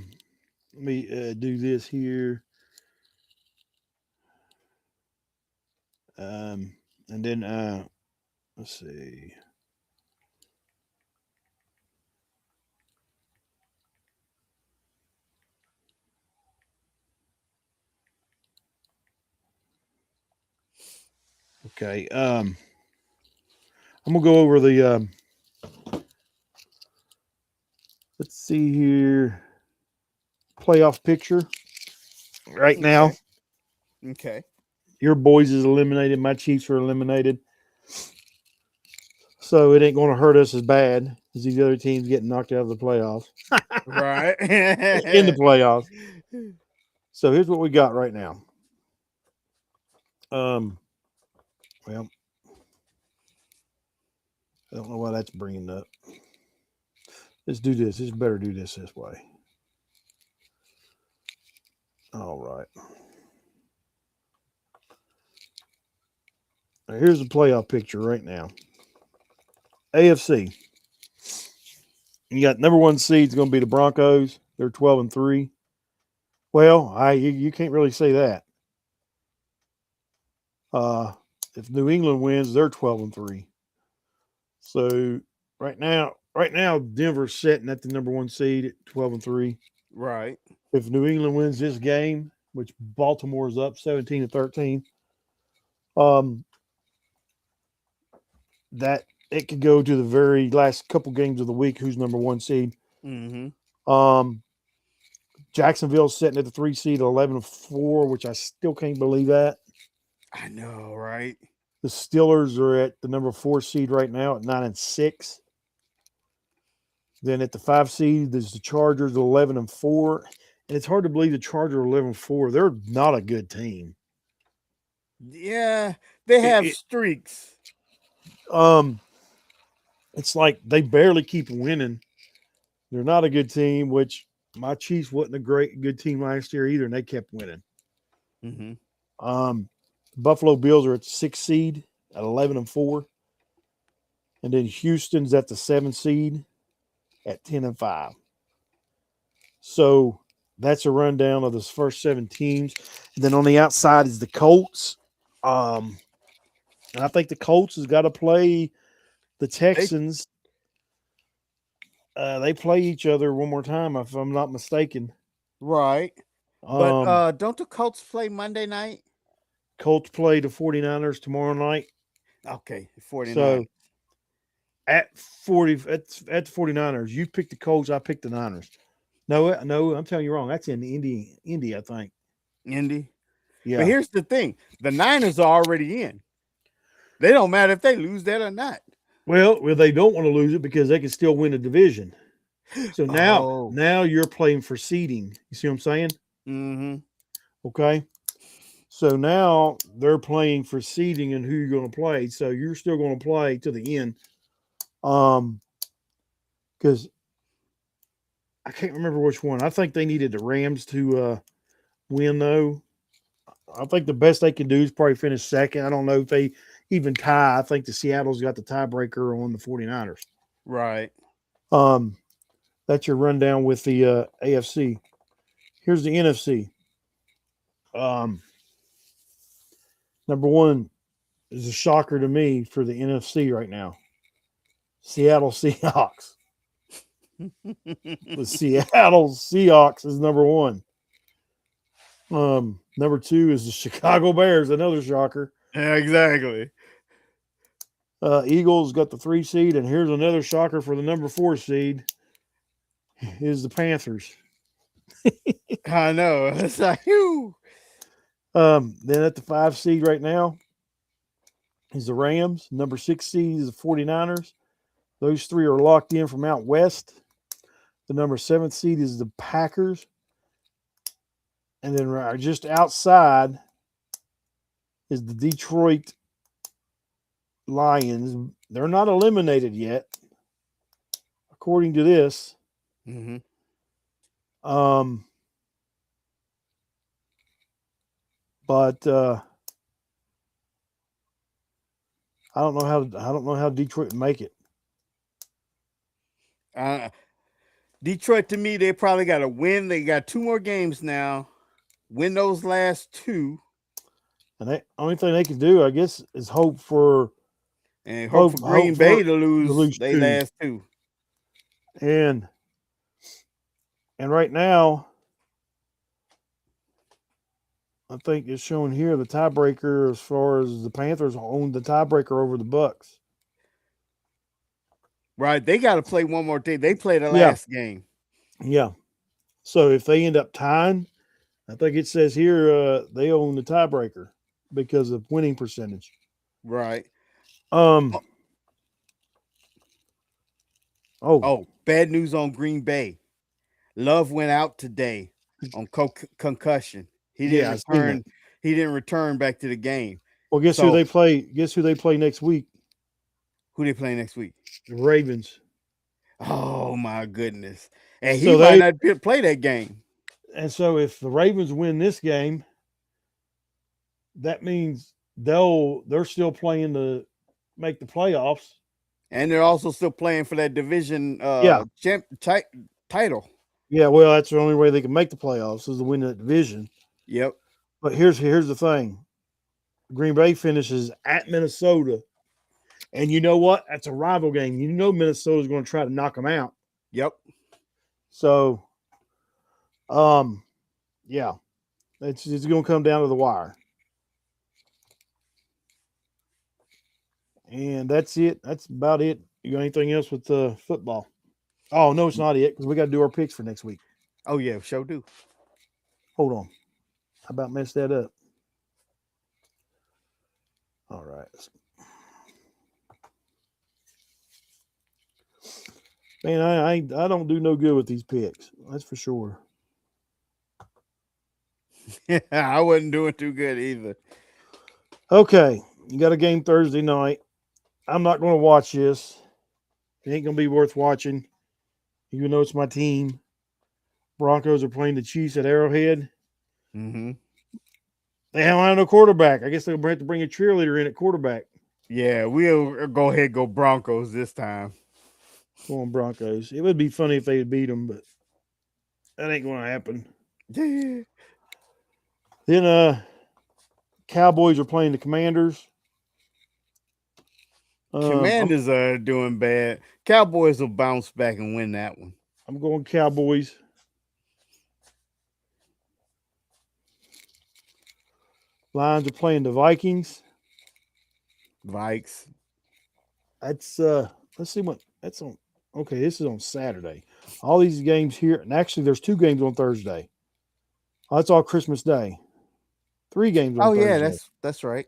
me do this here. And then let's see. Okay. I'm gonna go over the let's see here. Playoff picture right now. Okay. Your boys is eliminated. My Chiefs are eliminated. So it ain't going to hurt us as bad as these other teams getting knocked out of the playoffs. Right. In the playoffs. So here's what we got right now. Well, I don't know why that's bringing up. Let's do this. Let's better do this way. All right. Now here's the playoff picture right now. AFC. You got number one seed's going to be the Broncos. They're 12-3. Well, you can't really say that. If New England wins, they're 12-3. So right now, Denver's sitting at the number one seed at 12-3. Right. If New England wins this game, which Baltimore's up 17-13, that it could go to the very last couple games of the week. Who's number one seed? Mm-hmm. Jacksonville's sitting at the 3 seed, 11-4, which I still can't believe that. I know, right? The Steelers are at the number 4 seed right now at 9-6. Then at the 5 seed, there's the Chargers, 11-4, and it's hard to believe the Chargers are 11-4. They're not a good team. Yeah, they have streaks. It's like they barely keep winning. They're not a good team, which my Chiefs wasn't a good team last year either, and they kept winning. Mm-hmm. Buffalo Bills are at the 6 seed at 11-4. And then Houston's at the 7 seed at 10-5. So that's a rundown of the first 7 teams. And then on the outside is the Colts. And I think the Colts has got to play the Texans. They play each other one more time, if I'm not mistaken. Right. But don't the Colts play Monday night? Colts play the 49ers tomorrow night. Okay, 49ers. So at the 49ers, you pick the Colts, I pick the Niners. No, I'm telling you wrong. That's in Indy, I think. Indy? Yeah. But here's the thing. The Niners are already in. They don't matter if they lose that or not. Well, they don't want to lose it because they can still win a division. So now you're playing for seeding. You see what I'm saying? Mm-hmm. Okay. So now they're playing for seeding and who you're going to play. So you're still going to play to the end. Because I can't remember which one. I think they needed the Rams to win, though. I think the best they can do is probably finish second. I don't know if they even tie. I think the Seattle's got the tiebreaker on the 49ers. Right. That's your rundown with the AFC. Here's the NFC. Number one is a shocker to me for the NFC right now. Seattle Seahawks. The Seattle Seahawks is number one. Number two is the Chicago Bears, another shocker. Yeah, exactly. Eagles got the 3 seed, and here's another shocker for the number 4 seed is the Panthers. I know. It's like, whew. Then at the 5 seed right now is the Rams. Number 6 seed is the 49ers. Those 3 are locked in from out west. The number 7th seed is the Packers. And then just outside is the Detroit Lions. They're not eliminated yet, according to this. Mm-hmm. But I don't know how Detroit would make it. Detroit, to me, they probably got to win. They got 2 more games now. Win those last 2. And the only thing they can do, I guess, is hope for Green Bay to lose their 2. last 2. And right now, I think it's showing here the tiebreaker as far as the Panthers own the tiebreaker over the Bucks. Right. They got to play one more thing. They play the last game. Yeah. So if they end up tying, I think it says here they own the tiebreaker because of winning percentage. Right. Oh, bad news on Green Bay. Love went out today on concussion. He didn't return. He didn't return back to the game. Well, guess who they play? Guess who they play next week? Who they play next week? The Ravens. Oh my goodness! And he might not play that game. And so, if the Ravens win this game, that means they're still playing to make the playoffs, and they're also still playing for that division title. Yeah, well, that's the only way they can make the playoffs is to win that division. Yep. But here's the thing: Green Bay finishes at Minnesota, and you know what? That's a rival game. You know Minnesota's going to try to knock them out. Yep. So, yeah, it's going to come down to the wire. And that's it. That's about it. You got anything else with football? Oh, no, it's not it because we got to do our picks for next week. Oh, yeah, sure do. Hold on. How about mess that up? All right. Man, I don't do no good with these picks. That's for sure. Yeah, I wasn't doing too good either. Okay, you got a game Thursday night. I'm not going to watch this. It ain't going to be worth watching, even though it's my team. Broncos are playing the Chiefs at Arrowhead. Mm-hmm. They don't have no quarterback. I guess they'll have to bring a cheerleader in at quarterback. Yeah, we'll go ahead and go Broncos this time. Go on Broncos. It would be funny if they beat them, but that ain't going to happen. Yeah. Then Cowboys are playing the Commanders. Commanders are doing bad. Cowboys will bounce back and win that one. I'm going Cowboys. Lions are playing the Vikings. Vikes. That's let's see what that's on. Okay, this is on Saturday. All these games here, and actually there's 2 games on Thursday. Oh, that's all Christmas Day. 3 games on Thursday. Oh yeah, that's right.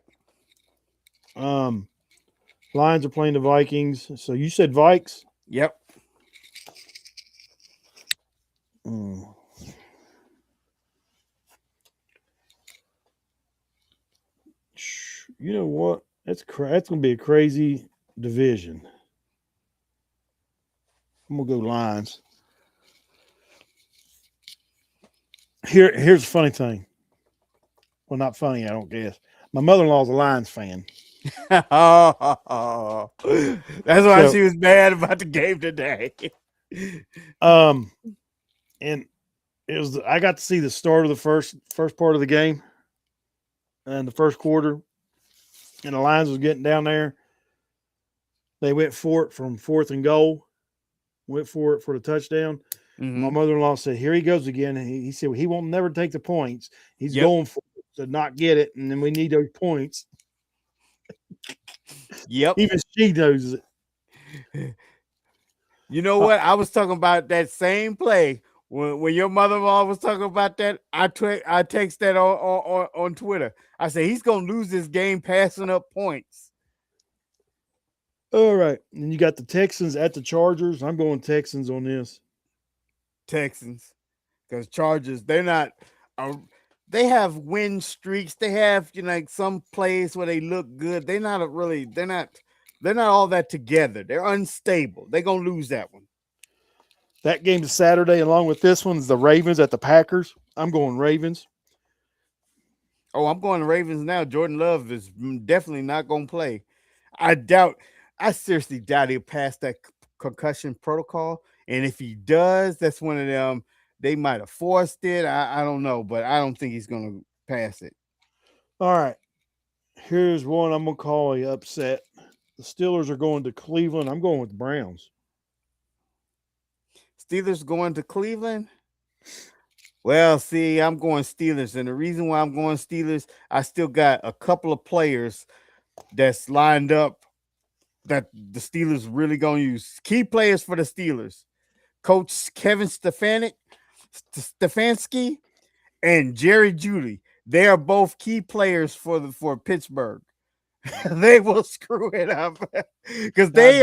Lions are playing the Vikings. So you said Vikes? Yep. You know what? That's going to be a crazy division. I'm going to go Lions. Here's the funny thing. Well, not funny, I don't guess. My mother-in-law's a Lions fan. That's why she was mad about the game today. And it was I got to see the start of the first part of the game and the first quarter. and the Lions was getting down there. They went for it from 4th and goal. Went for it for the touchdown. Mm-hmm. My mother-in-law said, "Here he goes again." And he said, well, "He won't never take the points. He's Yep. going for it to not get it, and then we need those points." Yep. Even she knows it. You know what? I was talking about that same play when your mother-in-law was talking about that. I text that on Twitter. I said he's gonna lose this game passing up points. All right, and you got the Texans at the Chargers. I'm going Texans on this. Texans, because Chargers, they're not. They have win streaks. They have like some plays where they look good. They're not really. They're not all that together. They're unstable. They're gonna lose that one. That game is Saturday, along with this one is the Ravens at the Packers. I'm going Ravens. Oh, I'm going to Ravens now. Jordan Love is definitely not going to play. I seriously doubt he'll pass that concussion protocol. And if he does, that's one of them. They might have forced it. I don't know, but I don't think he's going to pass it. All right. Here's one I'm going to call a upset. The Steelers are going to Cleveland. I'm going with the Browns. Steelers going to Cleveland? Well, see, I'm going Steelers. And the reason why I'm going Steelers, I still got a couple of players that's lined up that the Steelers really going to use. Key players for the Steelers. Coach Kevin Stefanski and Jerry Jeudy. They are both key players for Pittsburgh. They will screw it up because they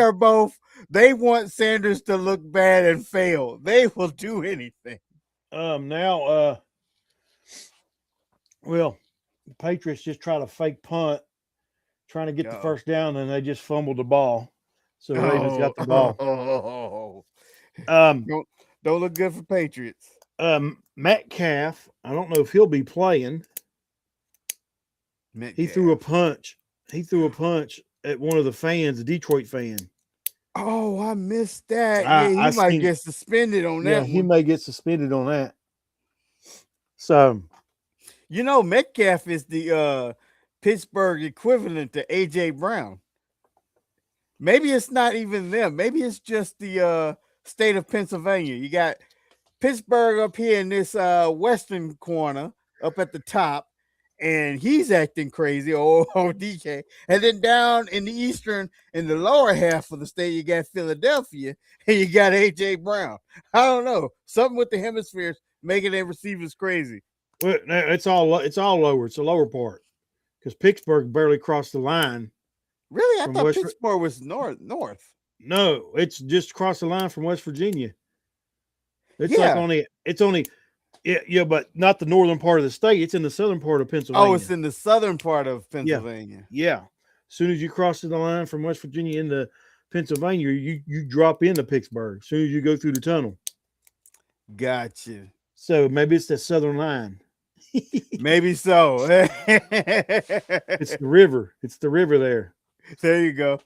want Sanders to look bad and fail. They will do anything. The Patriots just try to fake punt, trying to get the first down, and they just fumbled the ball. So the Ravens got the ball. Don't look good for Patriots. Metcalf, I don't know if he'll be playing. He threw a punch. He threw a punch at one of the fans, a Detroit fan. Oh, I missed that. He might get suspended on that. Yeah, he may get suspended on that. So, Metcalf is the Pittsburgh equivalent to AJ Brown. Maybe it's not even them. Maybe it's just the state of Pennsylvania. You got Pittsburgh up here in this western corner, up at the top, and he's acting crazy, DK. And then down in the eastern, in the lower half of the state, you got Philadelphia, and you got AJ Brown. I don't know, something with the hemispheres making their receivers crazy. Well, it's all lower. It's the lower part because Pittsburgh barely crossed the line. Really, I thought Pittsburgh was north. No, it's just across the line from West Virginia. It's only. Yeah, but not the northern part of the state. It's in the southern part of Pennsylvania. Oh, it's in the southern part of Pennsylvania. Yeah. As soon as you cross the line from West Virginia into Pennsylvania, you drop into Pittsburgh. As soon as you go through the tunnel. Gotcha. So maybe it's that southern line. Maybe so. It's the river. It's the river there. There you go.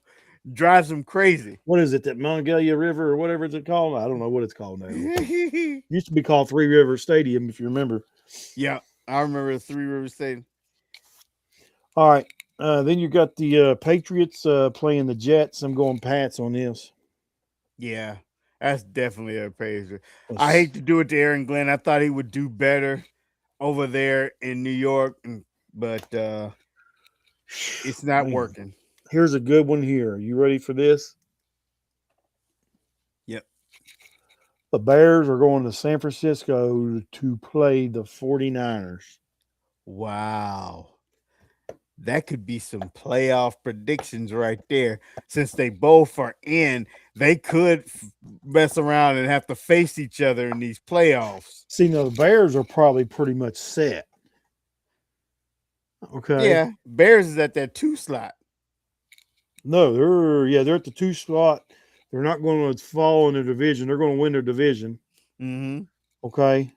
Drives them crazy. What is it? That Monongalia River or whatever it's called? I don't know what it's called now. Used to be called Three River Stadium, if you remember. Yeah, I remember the Three River Stadium. All right. Then you got the Patriots playing the Jets. I'm going Pats on this. Yeah, that's definitely a Patriot. I hate to do it to Aaron Glenn. I thought he would do better over there in New York, but it's not working. Here's a good one here. Are you ready for this? Yep. The Bears are going to San Francisco to play the 49ers. Wow. That could be some playoff predictions right there. Since they both are in, they could mess around and have to face each other in these playoffs. See, now the Bears are probably pretty much set. Okay. Yeah, Bears is at that 2 slot. No, they're at the 2 slot. They're not going to fall in their division. They're going to win their division. Mm-hmm. Okay.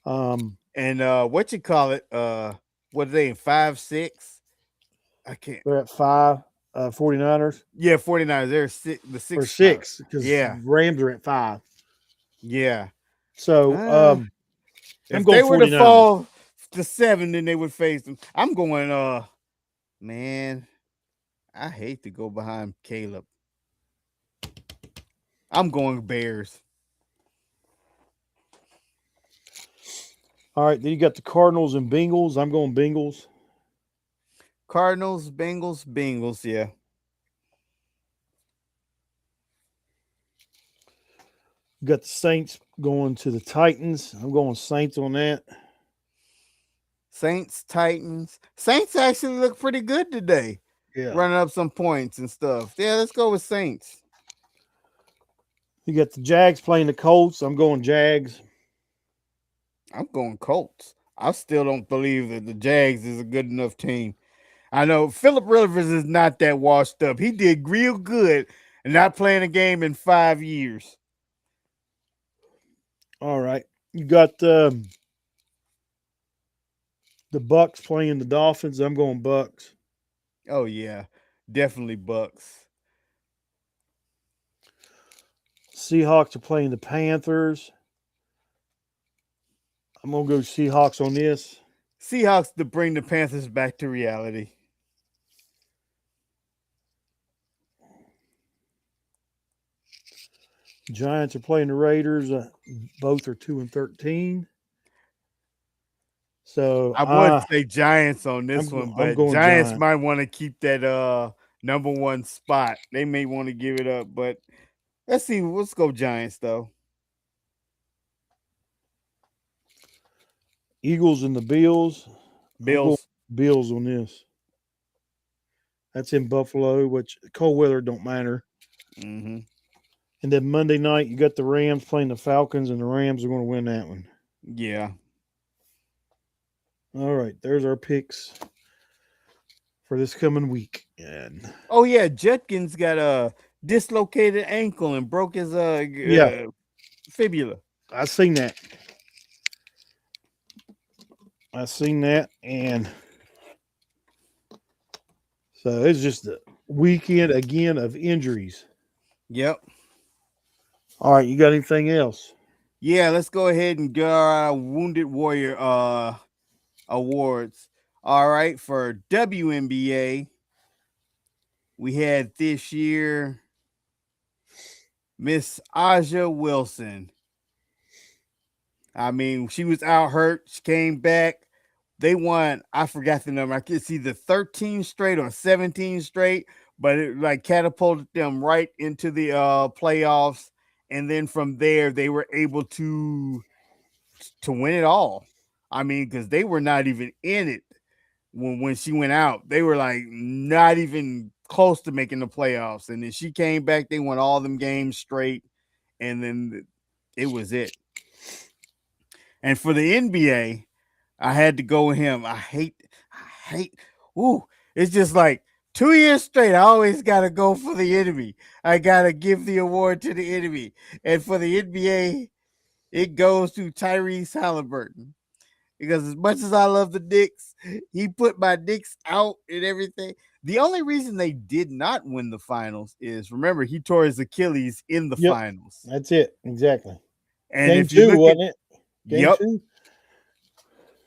And what you call it? What are they in 5-6? I can't. They're at 5. 49ers. Yeah, 49ers. They're the 6. Or 6 because Rams are at 5. Yeah. So if they were to fall to 7, then they would face them. I'm going Man, I hate to go behind Caleb. I'm going Bears. All right, then you got the Cardinals and Bengals. I'm going Bengals. Cardinals, Bengals, Bengals. Yeah. You got the Saints going to the Titans. I'm going Saints on that. Saints, Titans. Saints actually look pretty good today. Yeah. Running up some points and stuff. Yeah, let's go with Saints. You got the Jags playing the Colts. I'm going Jags. I'm going Colts. I still don't believe that the Jags is a good enough team. I know Philip Rivers is not that washed up. He did real good and not playing a game in 5 years. All right. You got the Bucks playing the Dolphins. I'm going Bucks. Oh yeah, definitely Bucks. Seahawks are playing the Panthers. I'm going to go Seahawks on this. Seahawks to bring the Panthers back to reality. Giants are playing the Raiders. Both are 2-13. So I would say Giants on this one, I'm but going Giants Giants. might want to keep that number one spot. They may want to give it up, but let's see. Let's go Giants though. Eagles and the Bills. Bills. Bills on this. That's in Buffalo, which cold weather don't matter. Mm-hmm. And then Monday night, you got the Rams playing the Falcons, and the Rams are going to win that one. Yeah. All right, there's our picks for this coming week. And oh yeah, Judkins got a dislocated ankle and broke his fibula. I seen that. And so it's just a weekend again of injuries. Yep. All right, you got anything else? Yeah, let's go ahead and get our Wounded Warrior awards. All right, for WNBA, we had this year Miss Aja Wilson. I mean, she was out hurt. She came back. They won. I forgot the number. It's either 13 straight or 17 straight, but it like catapulted them right into the playoffs. And then from there, they were able to win it all. I mean, because they were not even in it when she went out. They were like not even close to making the playoffs. And then she came back. They won all them games straight. And then it was it. And for the NBA, I had to go with him. I hate. It's just like 2 years straight. I always got to go for the enemy. I got to give the award to the enemy. And for the NBA, it goes to Tyrese Halliburton. Because as much as I love the Knicks, he put my Knicks out and everything. The only reason they did not win the finals is, remember, he tore his Achilles in the finals. That's it. Exactly. And Game if you 2, look wasn't at, it? Game 2?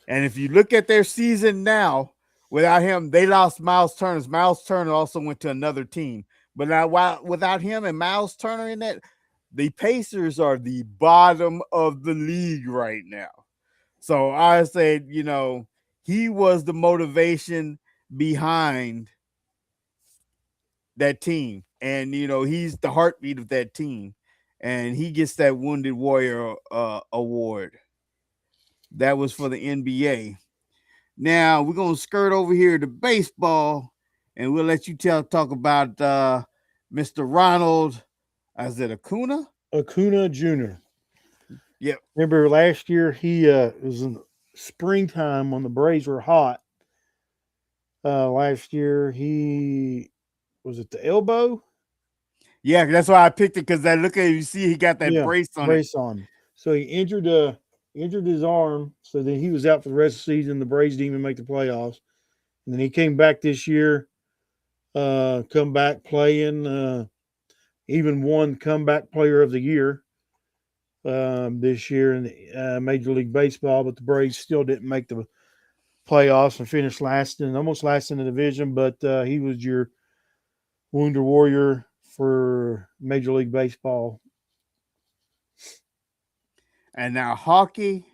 And if you look at their season now, without him, they lost Miles Turner. Miles Turner also went to another team. But now, without him and Miles Turner in that, the Pacers are the bottom of the league right now. So I said, he was the motivation behind that team. And, he's the heartbeat of that team. And he gets that Wounded Warrior award. That was for the NBA. Now we're gonna skirt over here to baseball, and we'll let you talk about Mr. Ronald. Is it Acuna? Acuna Jr. Yep. Remember last year he was in springtime when the Braves were hot. Last year he was at the elbow. Yeah, that's why I picked it, because I look at it, you see he got that brace on. So he injured his arm, so then he was out for the rest of the season. The Braves didn't even make the playoffs. And then he came back this year, come back playing, even won comeback player of the year this year in Major League Baseball, but the Braves still didn't make the playoffs and finished almost last in the division, but he was your Wounded Warrior for Major League Baseball. And now hockey,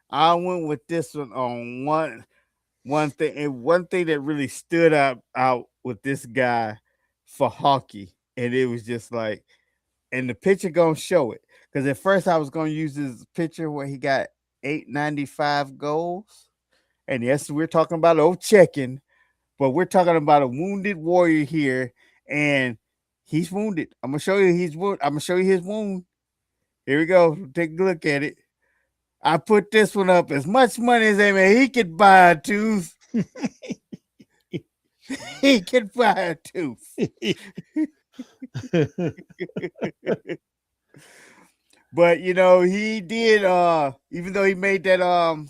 I went with this one on one thing, and one thing that really stood out with this guy for hockey, and it was just like, and the picture gonna show it, because at first I was gonna use his picture where he got 895 goals, and yes, we're talking about Ovechkin, but we're talking about a wounded warrior here, and he's wounded. I'm gonna show you his wound. Here we go. Take a look at it. I put this one up. As much money as he could buy a tooth. He could buy a tooth. But he did even though he made that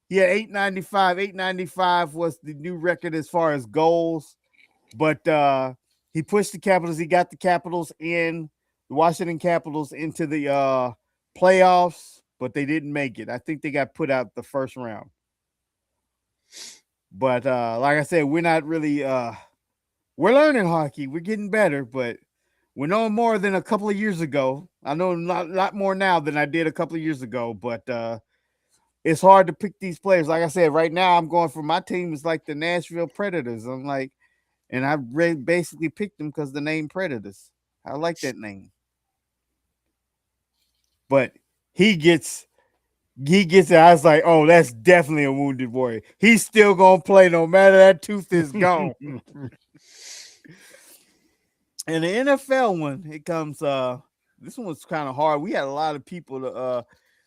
he had 895. 895 was the new record as far as goals. But he pushed the Capitals. He got the Capitals the Washington Capitals into the playoffs, but they didn't make it. I think they got put out the first round. But like I said, we're not really we're learning hockey. We're getting better, but we're knowing more than a couple of years ago. I know a lot more now than I did a couple of years ago, but it's hard to pick these players. Like I said, right now I'm going for my team is like the Nashville Predators. I'm like, and I basically picked them because the name Predators. I like that name. But he gets it. I was like, oh, that's definitely a Wounded Warrior. He's still gonna play no matter that tooth is gone. And the NFL one, it comes this one was kind of hard. We had a lot of people to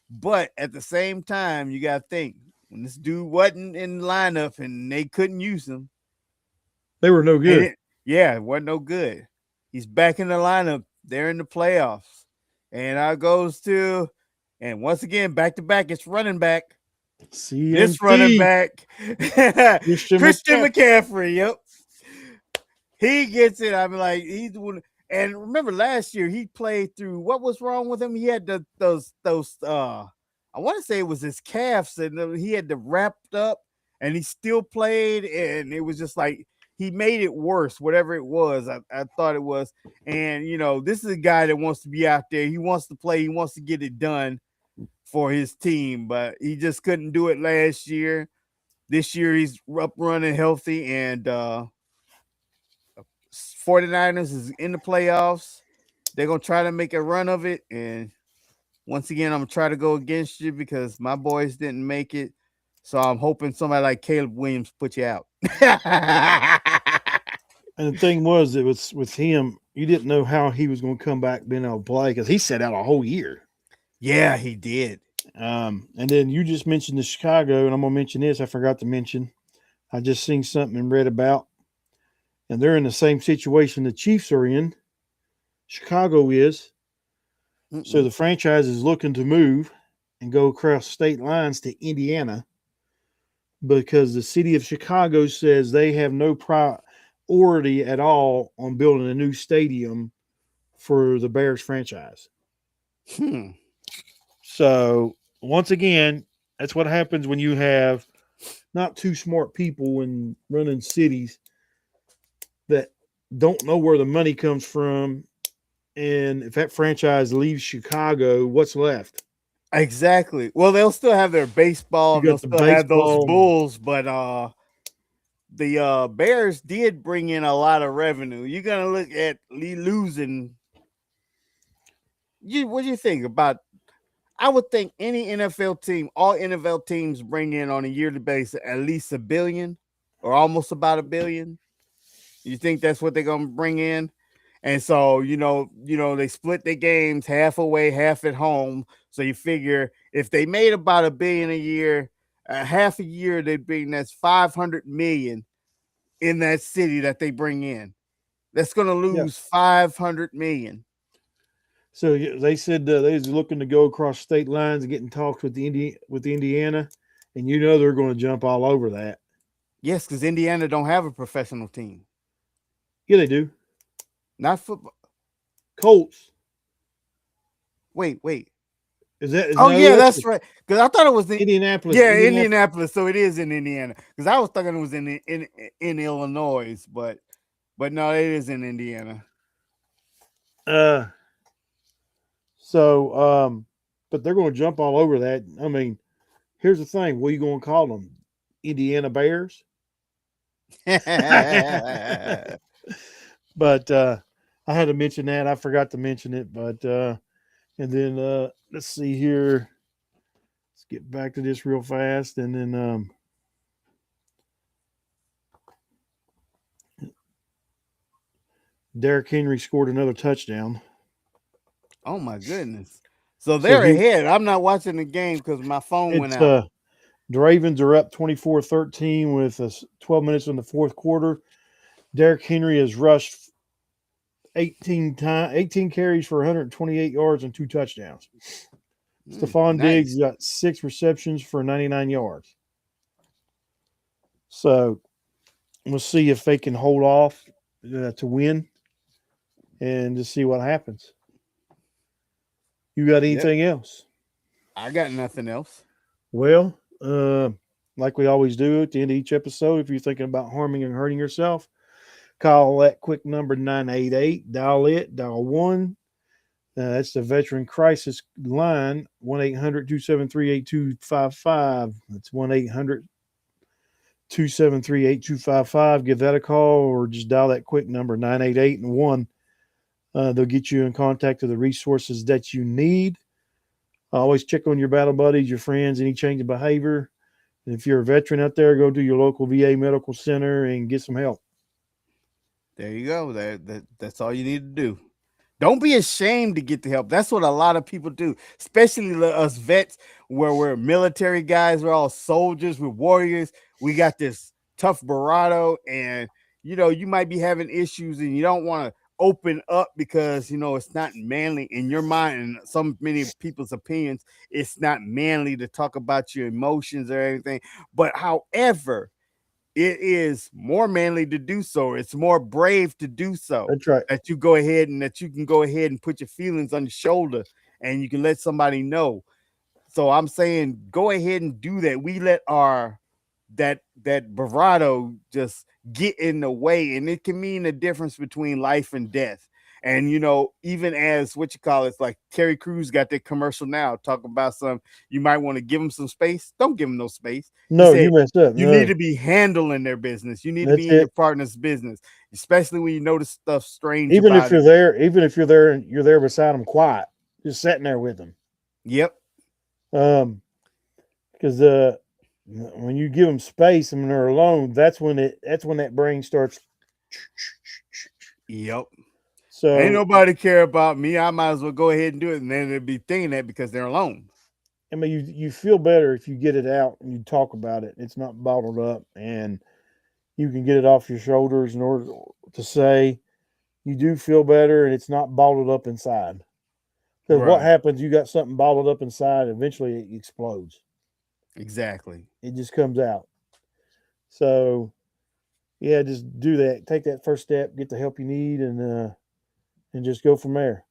but at the same time, you gotta think when this dude wasn't in the lineup and they couldn't use him. They were no good. It wasn't no good. He's back in the lineup. They're in the playoffs. And I goes to, and once again, back to back, it's running back. CMC. This running back, Christian McCaffrey. Yep. He gets it. I'm like, he's the one. And remember last year he played through, what was wrong with him? He had those I want to say it was his calves, and he had to wrapped up, and he still played, and it was just like he made it worse, whatever it was. I thought it was. And this is a guy that wants to be out there. He wants to play, he wants to get it done for his team, but he just couldn't do it last year. This year he's up running healthy, and 49ers is in the playoffs. They're going to try to make a run of it. And once again, I'm going to try to go against you because my boys didn't make it. So I'm hoping somebody like Caleb Williams put you out. And the thing was, it was with him, you didn't know how he was going to come back being able to play because he sat out a whole year. Yeah, he did. And then you just mentioned the Chicago, and I'm going to mention this. I forgot to mention. I just seen something and read about. And they're in the same situation the Chiefs are in. Chicago is. So the franchise is looking to move and go across state lines to Indiana because the city of Chicago says they have no priority at all on building a new stadium for the Bears franchise. So once again, that's what happens when you have not too smart people in running cities that don't know where the money comes from. And if that franchise leaves Chicago, what's left? Exactly. Well, they'll still have their baseball. They'll still have those Bulls, but the Bears did bring in a lot of revenue. You're gonna look at losing. What do you think about? I would think any NFL team, all NFL teams bring in on a yearly basis at least $1 billion or almost about $1 billion. You think that's what they're gonna bring in? And so, they split their games half away, half at home. So you figure if they made about $1 billion a year, half a year, they'd bring that's $500 million in that city that they bring in. That's going to lose $500 million. So they said they was looking to go across state lines and get in talks with Indiana, and they're going to jump all over that. Yes, because Indiana don't have a professional team. Yeah, they do. Not football. Colts. Wait. Is that? Oh yeah, that's right. Because I thought it was in Indianapolis. Yeah, Indianapolis. So it is in Indiana. Because I was thinking it was in Illinois, but no, it is in Indiana. So but they're going to jump all over that. I mean, here's the thing: what are you going to call them? Indiana Bears? But I had to mention that. I forgot to mention it. But and then let's see here. Let's get back to this real fast, and then Derrick Henry scored another touchdown. Oh my goodness! So they're ahead. I'm not watching the game because my phone went out. The Ravens are up 24-13 with 12 minutes in the fourth quarter. Derrick Henry has rushed 18 carries for 128 yards and 2 touchdowns. Stephon Diggs got 6 receptions for 99 yards. So we'll see if they can hold off to win and to see what happens. You got anything else? I got nothing else. Well, like we always do at the end of each episode, if you're thinking about harming and hurting yourself, call that quick number 988, dial 1. That's the Veteran Crisis line, 1-800-273-8255. That's 1-800-273-8255. Give that a call or just dial that quick number, 988 and 1. They'll get you in contact with the resources that you need. Always check on your battle buddies, your friends, any change of behavior. And if you're a veteran out there, go to your local VA medical center and get some help. There you go. That's all you need to do. Don't be ashamed to get the help. That's what a lot of people do, especially us vets, where we're military guys. We're all soldiers. We're warriors. We got this tough bravado, and you might be having issues, and you don't want to open up because it's not manly in your mind, and so many people's opinions. It's not manly to talk about your emotions or anything. But however, it is more manly to do so. It's more brave to do so. That's right. That you go ahead and that you can go ahead and put your feelings on your shoulder and you can let somebody know. So I'm saying go ahead and do that. We let that bravado just get in the way, and it can mean the difference between life and death. And even as like Terry Crews got that commercial now, talk about you might want to give them some space. Don't give them no space. No, you messed up. You need to be handling their business. You need to be in your partner's business, especially when you notice stuff strange. Even if you're there, you're there beside them, quiet, just sitting there with them. Yep. Because when you give them space and they're alone, that's when that brain starts. Yep. So ain't nobody care about me. I might as well go ahead and do it, and then they'd be thinking that because they're alone. I mean, you feel better if you get it out and you talk about it. It's not bottled up, and you can get it off your shoulders in order to say you do feel better, and it's not bottled up inside. Because what happens? You got something bottled up inside. Eventually, it explodes. Exactly. It just comes out. So, yeah, just do that. Take that first step. Get the help you need, and just go from there.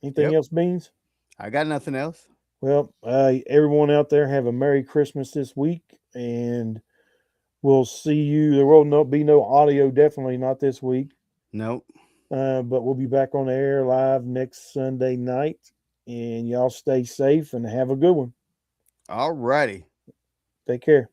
Anything else, Beans? I got nothing else. Well, everyone out there, have a Merry Christmas this week, and we'll see you. There will not be no audio, definitely not this week. Nope. But we'll be back on the air live next Sunday night, and y'all stay safe and have a good one. All righty. Take care.